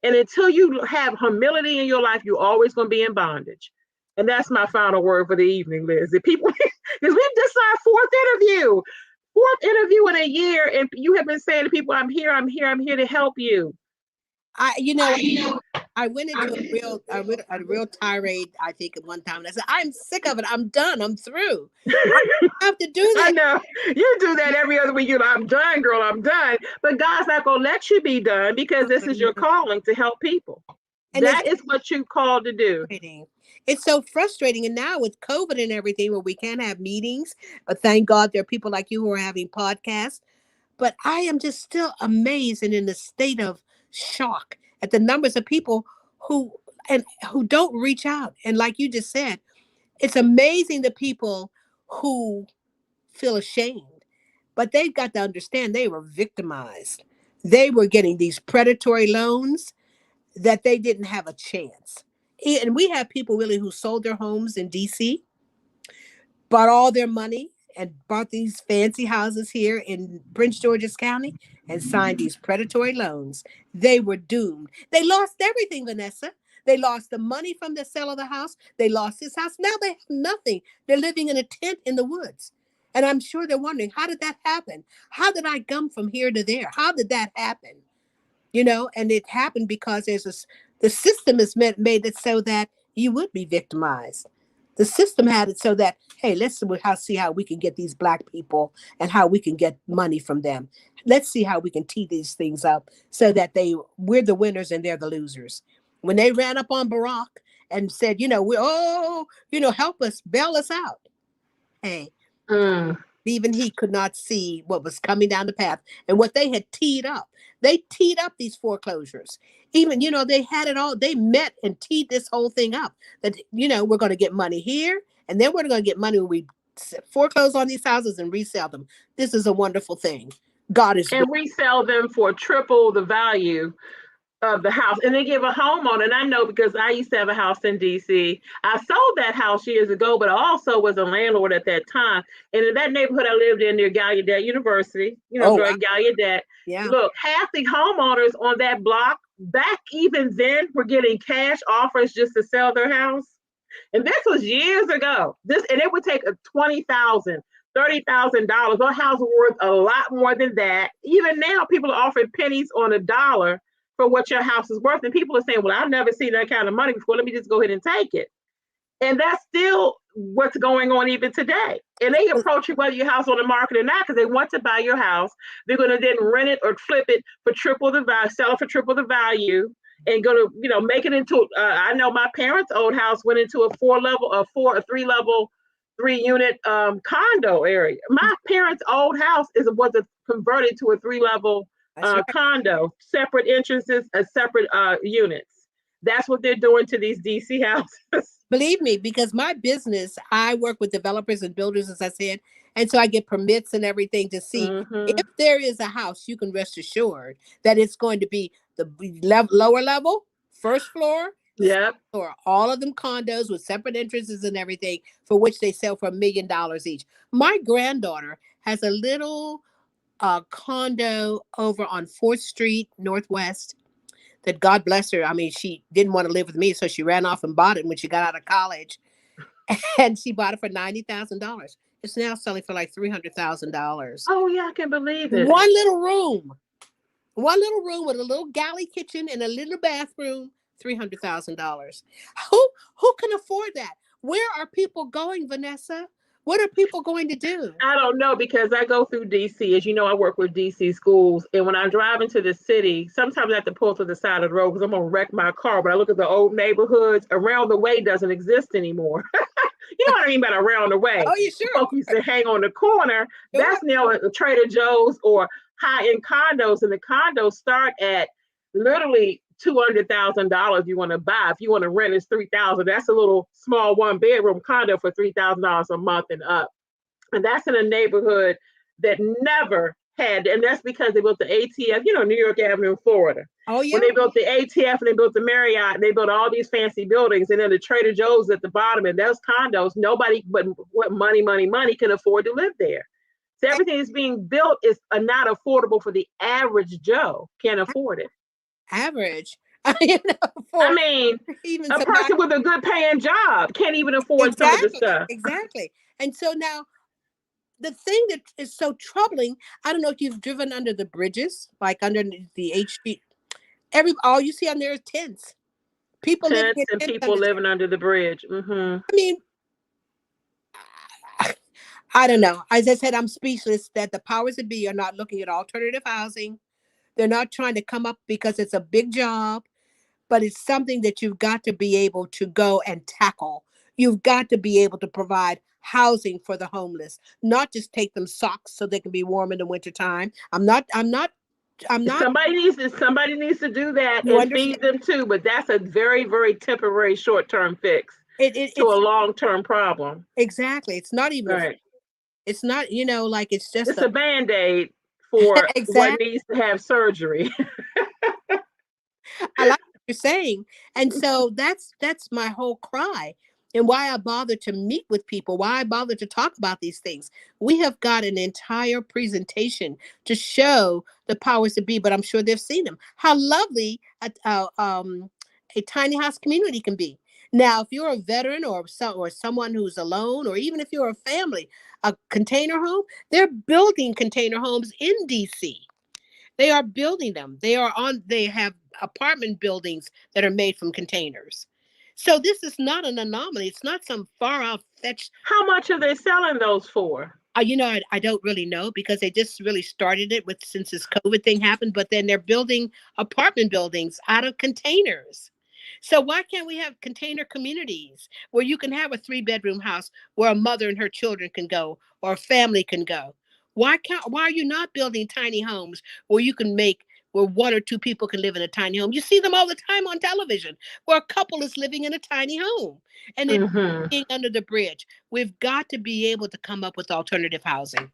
And until you have humility in your life, you're always going to be in bondage. And that's my final word for the evening, Liz. Because we've just our fourth interview in a year, and you have been saying to people, I'm here to help you. I went into a real tirade, I think, at one time. And I said, I'm sick of it. I'm done. I'm through. I have to do that. I know. You do that every other week. I'm done, girl. I'm done. But God's not going to let you be done, because this is your calling to help people. And that is what you called to do. It's so frustrating. And now with COVID and everything, where we can't have meetings, but thank God there are people like you who are having podcasts. But I am just still amazed and in a state of shock at the numbers of people who don't reach out. And like you just said, It's amazing the people who feel ashamed, but they've got to understand they were victimized. They were getting these predatory loans that they didn't have a chance. And we have people really who sold their homes in DC, bought all their money and bought these fancy houses here in Prince George's County and signed these predatory loans. They were doomed. They lost everything, Vanessa. They lost the money from the sale of the house. They lost this house. Now they have nothing. They're living in a tent in the woods. And I'm sure they're wondering, how did that happen? How did I come from here to there? How did that happen? And it happened because the system is made it so that you would be victimized. The system had it so that, hey, let's see how we can get these Black people and how we can get money from them. Let's see how we can tee these things up so that we're the winners and they're the losers. When they ran up on Barack and said, help us, bail us out. Hey, even he could not see what was coming down the path and what they had teed up. They teed up these foreclosures. Even, they had it all. They met and teed this whole thing up that, we're going to get money here and then we're going to get money when we foreclose on these houses and resell them. This is a wonderful thing. God is. And resell them for triple the value of the house. And they give a homeowner, and I know because I used to have a house in DC. I sold that house years ago, but I also was a landlord at that time. And in that neighborhood I lived in near Gallaudet University, during Gallaudet, look, half the homeowners on that block back even then were getting cash offers just to sell their house. And this was years ago. And it would take $20,000, $30,000. Our house was worth a lot more than that. Even now, people are offering pennies on a dollar for what your house is worth. And people are saying, well, I've never seen that kind of money before. Let me just go ahead and take it. And that's still what's going on even today. And they approach you whether your house on the market or not, because they want to buy your house. They're going to then rent it or flip it for triple the value, sell it for triple the value, and go to, make it into, I know my parents' old house went into a three-level, 3-unit condo area. My parents' old house was converted to a 3-level condo, separate entrances, separate units. That's what they're doing to these DC houses. Believe me, because my business, I work with developers and builders, as I said, and so I get permits and everything to see if there is a house, you can rest assured that it's going to be the lower level, first floor, or all of them condos with separate entrances and everything, for which they sell for $1 million each. My granddaughter has a little condo over on 4th Street Northwest that, God bless her. I mean, she didn't want to live with me, so she ran off and bought it when she got out of college. And she bought it for $90,000. It's now selling for like $300,000. Oh, yeah, I can believe it. One little room with a little galley kitchen and a little bathroom, $300,000. Who can afford that? Where are people going, Vanessa? What are people going to do? I don't know, because I go through DC. As you know, I work with DC schools. And when I drive into the city, sometimes I have to pull to the side of the road because I'm going to wreck my car. But I look at the old neighborhoods. Around the way doesn't exist anymore. You know what I mean by around the way? Oh, you sure? Folks used to hang on the corner. Sure. That's now a Trader Joe's or high-end condos. And the condos start at literally $200,000 you want to buy. If you want to rent, it's $3,000. That's a little small 1-bedroom condo for $3,000 a month and up. And that's in a neighborhood that never had, and that's because they built the ATF, New York Avenue in Florida. Oh, yeah. When they built the ATF and they built the Marriott, and they built all these fancy buildings, and then the Trader Joe's at the bottom, and those condos, nobody but what money can afford to live there. So everything that's being built is not affordable for the average Joe. Can't afford it. Average. I mean, even a person with a good paying job can't even afford some of the stuff. Exactly. And so now, the thing that is so troubling, I don't know if you've driven under the bridges, like under the HB. All you see on there is tents. People living under the bridge. I mean, I don't know. As I said, I'm speechless that the powers that be are not looking at alternative housing. They're not trying to come up because it's a big job, but it's something that you've got to be able to go and tackle. You've got to be able to provide housing for the homeless, not just take them socks so they can be warm in the wintertime. I'm not. Somebody needs to do that and feed them too, but that's a very, very temporary short-term fix. to a It's long-term problem. exactly. It's not even a. Right. It's not, like it's just It's a. a Band-Aid for what Exactly. needs to have surgery. I like what you're saying. And so that's my whole cry, and why I bother to meet with people, why I bother to talk about these things. We have got an entire presentation to show the powers that be, but I'm sure they've seen them. How lovely a tiny house community can be. Now, if you're a veteran or someone who's alone, or even if you're a family, a container home, they're building container homes in DC. They are building them. They have apartment buildings that are made from containers. So this is not an anomaly. It's not some far out fetched. How much are they selling those for? I don't really know, because they just really started it with since this COVID thing happened, but then they're building apartment buildings out of containers. So why can't we have container communities where you can have a 3-bedroom house where a mother and her children can go, or a family can go? Why are you not building tiny homes where you can make where one or two people can live in a tiny home? You see them all the time on television where a couple is living in a tiny home and it's Hmm. being under the bridge. We've got to be able to come up with alternative housing.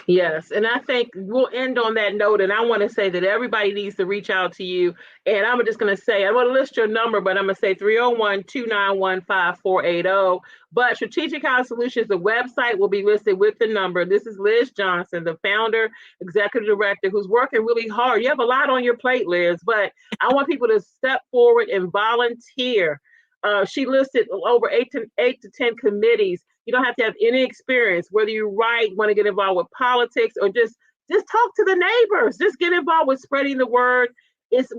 Yes, and I think we'll end on that note. And I want to say that everybody needs to reach out to you. And I'm just going to say, I want to list your number, but I'm going to say 301-291-5480. But Strategic House Solutions, the website will be listed with the number. This is Liz Johnson, the founder, executive director, who's working really hard. You have a lot on your plate, Liz, but I want people to step forward and volunteer. She listed over eight to 10 committees. You don't have to have any experience, whether you write, want to get involved with politics, or just talk to the neighbors. Just get involved with spreading the word.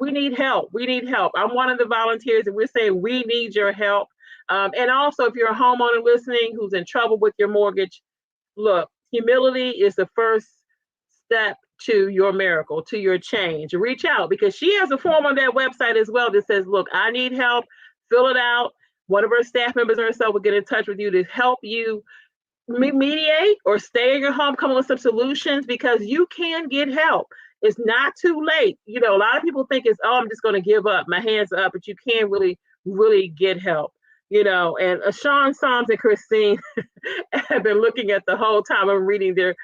We need help. We need help. I'm one of the volunteers, and we're saying we need your help. And also, if you're a homeowner listening who's in trouble with your mortgage, look, humility is the first step to your miracle, to your change. Reach out, because she has a form on that website as well that says, look, I need help. Fill it out. One of her staff members or herself will get in touch with you to help you mediate or stay in your home, come up with some solutions, because you can get help. It's not too late. A lot of people think it's, oh, I'm just going to give up, my hands up, but you can really, really get help. And Sean, Psalms, and Christine have been looking at the whole time. I'm reading their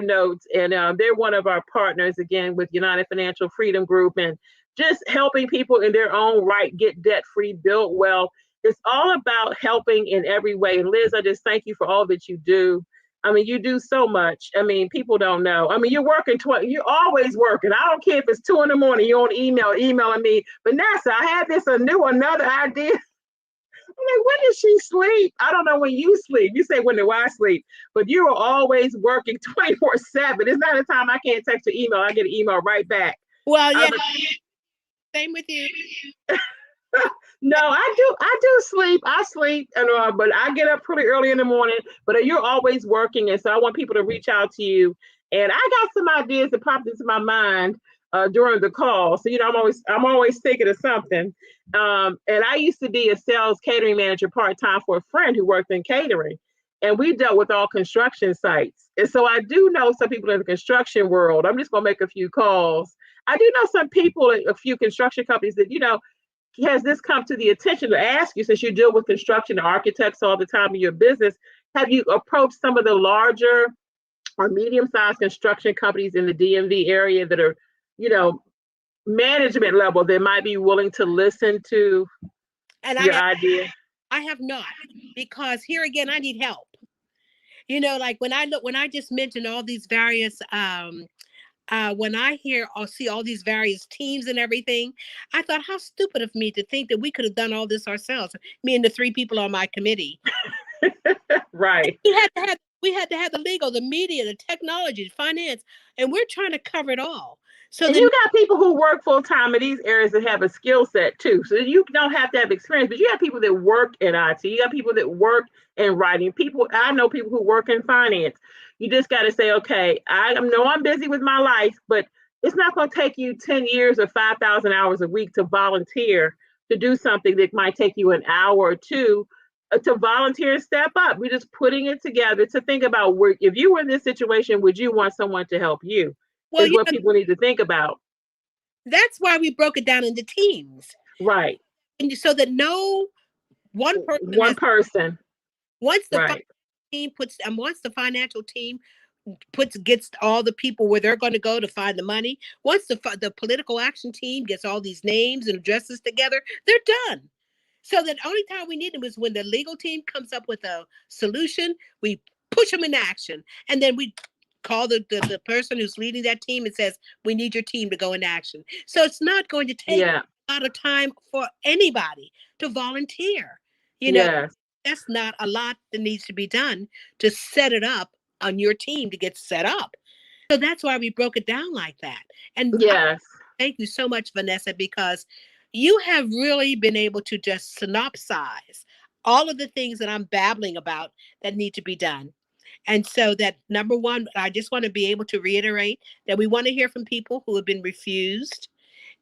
notes, and they're one of our partners again with United Financial Freedom Group, and just helping people in their own right get debt free, build wealth. It's all about helping in every way. And Liz, I just thank you for all that you do. I mean, you do so much. I mean, people don't know. I mean, you're working you're always working. I don't care if it's 2 a.m, you're on emailing me. But Nessa, I had another idea. I'm like, when does she sleep? I don't know when you sleep. You say when do I sleep? But you are always working 24/7. It's not a time I can't text or email. I get an email right back. Well, yeah, same with you. No, I do sleep. I sleep, but I get up pretty early in the morning. But you're always working, and so I want people to reach out to you. And I got some ideas that popped into my mind during the call. So I'm always thinking of something. And I used to be a sales catering manager part time for a friend who worked in catering, and we dealt with all construction sites. And so I do know some people in the construction world. I'm just gonna make a few calls. I do know some people, a few construction companies that has this come to the attention to ask you, since you deal with construction architects all the time in your business, have you approached some of the larger or medium-sized construction companies in the DMV area that are, management level, that might be willing to listen to your idea? I have not, because here again, I need help. Like when I just mentioned all these various when I hear or see all these various teams and everything, I thought, how stupid of me to think that we could have done all this ourselves. Me and the 3 people on my committee. Right. We had to have the legal, the media, the technology, finance, and we're trying to cover it all. So and you got people who work full time in these areas that have a skill set too. So you don't have to have experience, but you have people that work in IT. You got people that work in writing. I know people who work in finance. You just got to say, okay, I know I'm busy with my life, but it's not going to take you 10 years or 5,000 hours a week to volunteer to do something that might take you an hour or two to volunteer and step up. We're just putting it together to think about if you were in this situation, would you want someone to help you? Is what people need to think about. That's why we broke it down into teams. Right. And so that one person One has, person. once the Right. team puts, and once the financial team gets all the people where they're going to go to find the money. Once the political action team gets all these names and addresses together, they're done. So the only time we need them is when the legal team comes up with a solution. We push them into action, and then we call the person who's leading that team and says, "We need your team to go into action." So it's not going to take Yeah. a lot of time for anybody to volunteer. You know, Yes. that's not a lot that needs to be done to set it up on your team to get set up. So that's why we broke it down like that. And Yes. thank you so much, Vanessa, because you have really been able to just synopsize all of the things that I'm babbling about that need to be done. And so that number one, I just want to be able to reiterate that we want to hear from people who have been refused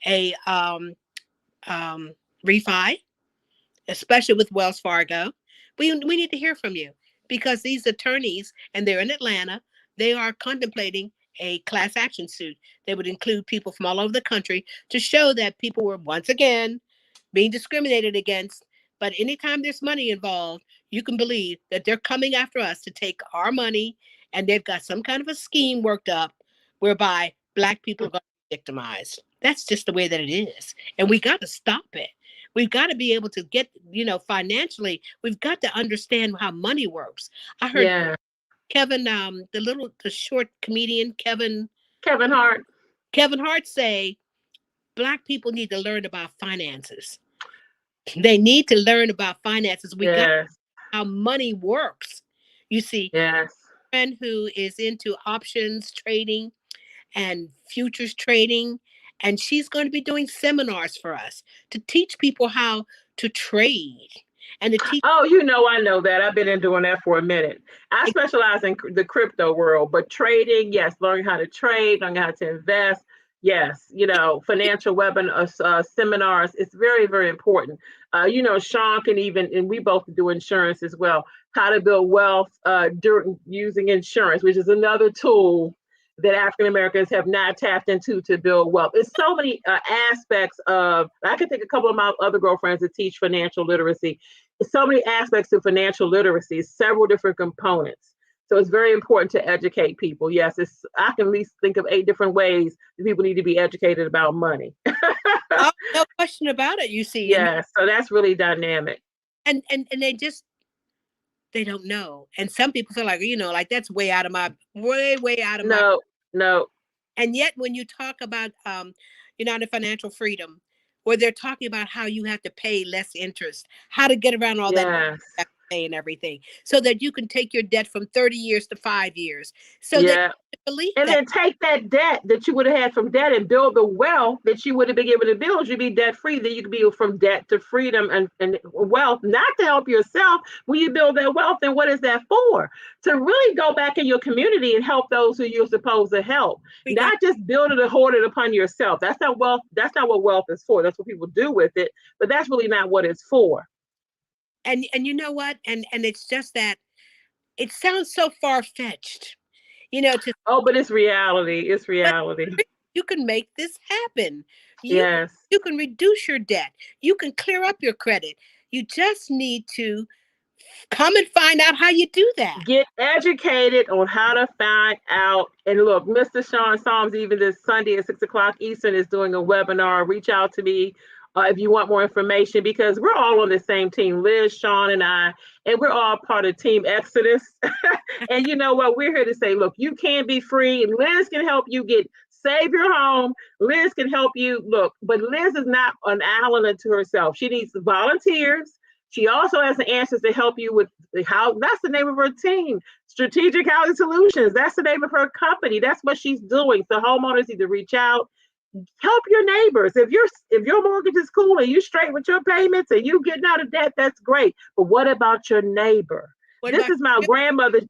a um, refi, especially with Wells Fargo. We need to hear from you because these attorneys, and they're in Atlanta, they are contemplating a class action suit that would include people from all over the country to show that people were once again being discriminated against. But anytime there's money involved, you can believe that they're coming after us to take our money, and they've got some kind of a scheme worked up whereby Black people are going to be victimized. That's just the way that it is. And we got to stop it. We've got to be able to get, financially, we've got to understand how money works. I heard Yeah. Kevin, the short comedian, Kevin Hart. Kevin Hart say, Black people need to learn about finances. They need to learn about finances. We got Yes. how money works. You see, Yes. a friend who is into options trading and futures trading, and she's going to be doing seminars for us to teach people how to trade and to teach. Oh, I know that. I've been in doing that for a minute. I specialize in the crypto world, but trading, yes, learning how to trade, learning how to invest. Yes, financial seminars. It's very, very important. Sean can even, and we both do insurance as well, how to build wealth during using insurance, which is another tool that African Americans have not tapped into to build wealth. It's so many aspects of, I can think a couple of my other girlfriends that teach financial literacy. So many aspects of financial literacy, several different components. So it's very important to educate people. Yes, I can at least think of 8 different ways that people need to be educated about money. Oh, no question about it. You see, Yeah, so that's really dynamic. and they don't know. And some people feel like, like that's way out of my way out of my. No, no. And yet when you talk about United Financial Freedom, where they're talking about how you have to pay less interest, how to get around all that Yes. pay and everything, so that you can take your debt from 30 years to 5 years. So that Yeah. you believe And that. then take that debt that you would have had from debt and build the wealth that you would have been able to build. You'd be debt free. Then you could be from debt to freedom and wealth, not to help yourself. When you build that wealth, then what is that for? To really go back in your community and help those who you're supposed to help, We got not just build it and hoard it upon yourself. That's not wealth. That's not what wealth is for. That's what people do with it, but that's really not what it's for. and you know what? And it's just that it sounds so far-fetched, to Oh, but it's reality. It's but reality. you can make this happen. You Yes. you can reduce your debt. You can clear up your credit. You just need to come and find out how you do that. Get educated on how to find out. And look, Mr. Sean Psalms, even this Sunday at 6 o'clock Eastern, is doing a webinar. Reach out to me if you want more information, because we're all on the same team, Liz, Sean, and I, and we're all part of Team Exodus. And you know what? We're here to say, look, you can be free, and Liz can help you save your home. Liz can help you. Look, but Liz is not an island unto herself. She needs volunteers. She also has the answers to help you with how. That's the name of her team, Strategic Housing Solutions. That's the name of her company. That's what she's doing. So homeowners need to reach out, help your neighbors. If your mortgage is cool and you straight with your payments and you getting out of debt, that's great. But what about your neighbor? What This about is my you? grandmother.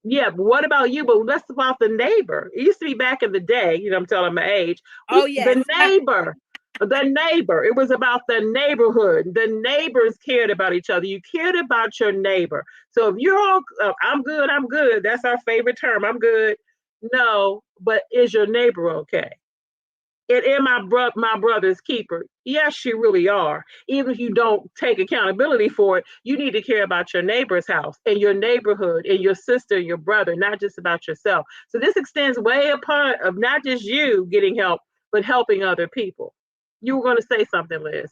Yeah, but what about you? But that's about the neighbor. It used to be back in the day, I'm telling my age. Oh The yes. neighbor, the neighbor. It was about the neighborhood. The neighbors cared about each other. You cared about your neighbor. So if you're all, I'm good, I'm good. That's our favorite term. I'm good. No, but is your neighbor okay? And am my brother's keeper? Yes, you really are. Even if you don't take accountability for it, you need to care about your neighbor's house and your neighborhood and your sister, your brother, not just about yourself. So this extends way upon of not just you getting help, but helping other people. You were going to say something, Liz.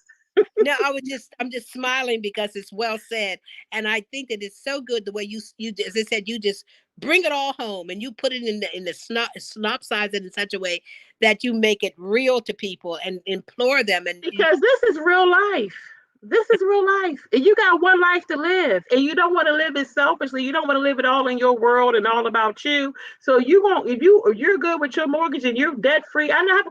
No, I'm just smiling because it's well said, and I think that it's so good the way you as I said, you just bring it all home and you put it in the synopsize it in such a way that you make it real to people and implore them and Because this is real life. This is real life. And you got one life to live. And you don't want to live it selfishly. You don't want to live it all in your world and all about you. So you won't if you're good with your mortgage and you're debt free. I know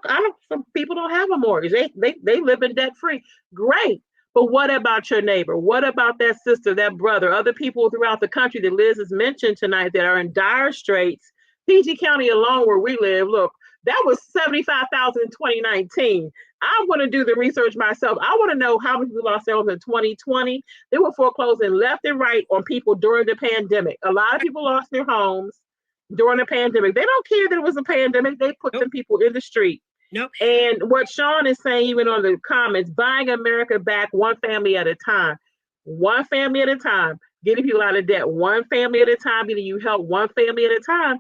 some people don't have a mortgage. They live in debt free. Great. But what about your neighbor? What about that sister, that brother, other people throughout the country that Liz has mentioned tonight that are in dire straits? PG County alone, where we live, look, that was 75,000 in 2019. I want to do the research myself. I want to know how many people lost their homes in 2020. They were foreclosing left and right on people during the pandemic. A lot of people lost their homes during the pandemic. They don't care that it was a pandemic. They put nope, them people in the street. nope. And what Sean is saying, even on the comments, buying America back one family at a time. One family at a time. Getting people out of debt one family at a time. Getting you help one family at a time.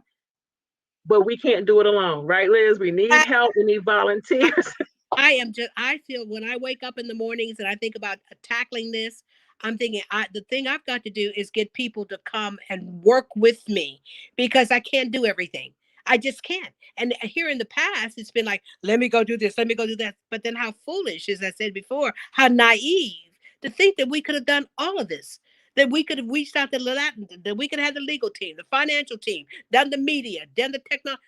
But we can't do it alone, right, Liz? We need help. We need volunteers. I feel when I wake up in the mornings and I think about tackling this, I'm thinking the thing I've got to do is get people to come and work with me because I can't do everything. I just can't. And here in the past, it's been like, let me go do this, let me go do that. But then how foolish, as I said before, how naive to think that we could have done all of this. That we could have reached out to that we could have the legal team, the financial team, done the media, done the technology.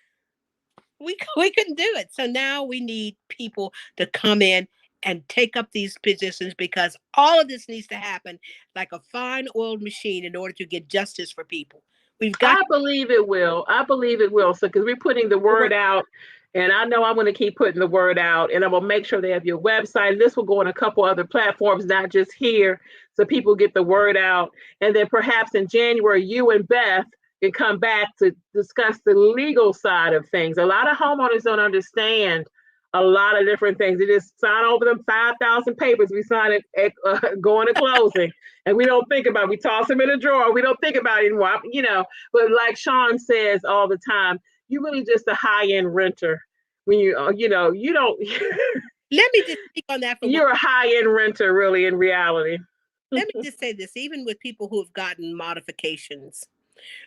We couldn't do it. So now we need people to come in and take up these positions because all of this needs to happen like a fine oiled machine in order to get justice for people. We've got I believe it will. I believe it will. So, because we're putting the to work. word out, and I know I'm going to keep putting the word out, and I'm going to make sure they have your website. This will go on a couple other platforms, not just here, so people get the word out. And then perhaps in January, you and Beth can come back to discuss the legal side of things. A lot of homeowners don't understand a lot of different things. They just sign over them 5,000 papers. We sign it at going to closing, and we don't think about it. We toss them in a drawer. We don't think about it anymore, But like Sean says all the time, you really just a high-end renter when you don't. Let me just speak on that for You're a high-end renter, really, in reality. let me just say this, even with people who have gotten modifications,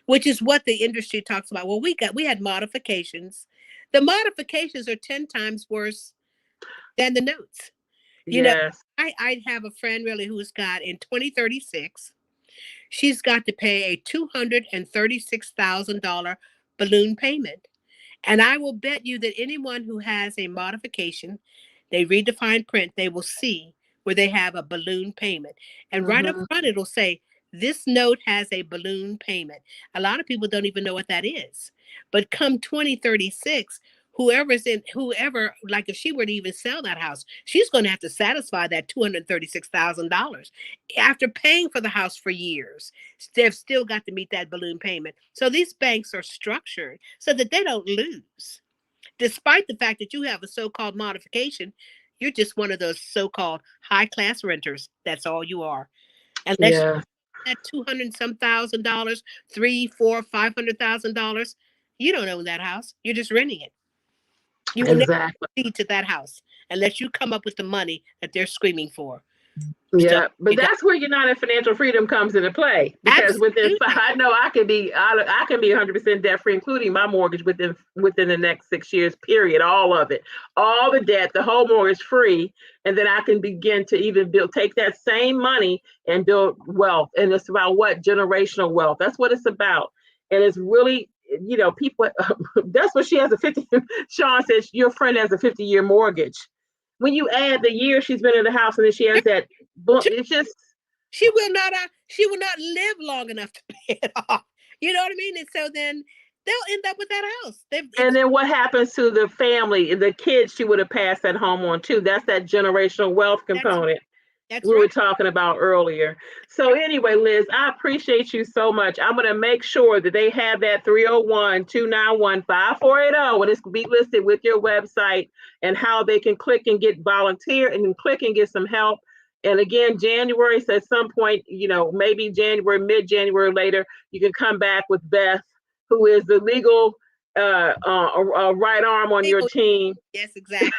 which is what the industry talks about. Well, we had modifications. The modifications are 10 times worse than the notes. Yes. I have a friend really who's got in 2036, she's got to pay a $236,000 balloon payment. And I will bet you that anyone who has a modification, they read the fine print, they will see where they have a balloon payment. And right up front, it'll say, this note has a balloon payment. A lot of people don't even know what that is. But come 2036, whoever, like if she were to even sell that house, she's going to have to satisfy that $236,000 after paying for the house for years. They've still got to meet that balloon payment. So these banks are structured so that they don't lose. Despite the fact that you have a so-called modification, you're just one of those so-called high-class renters. That's all you are. Unless you Yeah. that 200 some $1,000, three, four, $500,000, you don't own that house. You're just renting it. You will never Exactly. proceed to that house unless you come up with the money that they're screaming for. So Yeah, but you got that's where United Financial Freedom comes into play because absolutely. I know I can be 100% debt free, including my mortgage within the next 6 years. Period, all of it, all the debt, the whole mortgage free, and then I can begin to even take that same money and build wealth. And it's about what generational wealth. That's what it's about, and it's really people. That's what she has a 50. Sean says your friend has a 50-year mortgage. When you add the year she's been in the house and then she has that, it's just. She will not live long enough to pay it off. You know what I mean? And so then they'll end up with that house. And then what happens to the family, the kids she would have passed that home on to? That's that generational wealth That's component. That's we were right. talking about earlier. So anyway, Liz, I appreciate you so much. I'm going to make sure that they have that 301-291-5480 and it's be listed with your website and how they can click and get volunteer and click and get some help. And again, January, so at some point, maybe January, mid-January later, you can come back with Beth, who is the legal right arm on your team. Yes, exactly.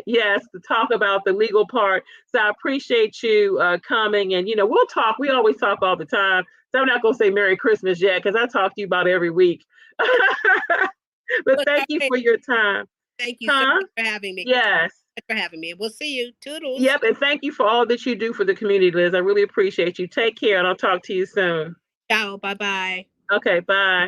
Yes, to talk about the legal part. So I appreciate you coming, and we'll talk. We always talk all the time. So I'm not gonna say Merry Christmas yet because I talk to you about every week. But Look, thank you for your time. thank you so Huh? much for having me. Yes. Thanks for having me. We'll see you. Toodles. Yep. And thank you for all that you do for the community, Liz. I really appreciate you. Take care, and I'll talk to you soon. Ciao. Bye bye. Okay. Bye.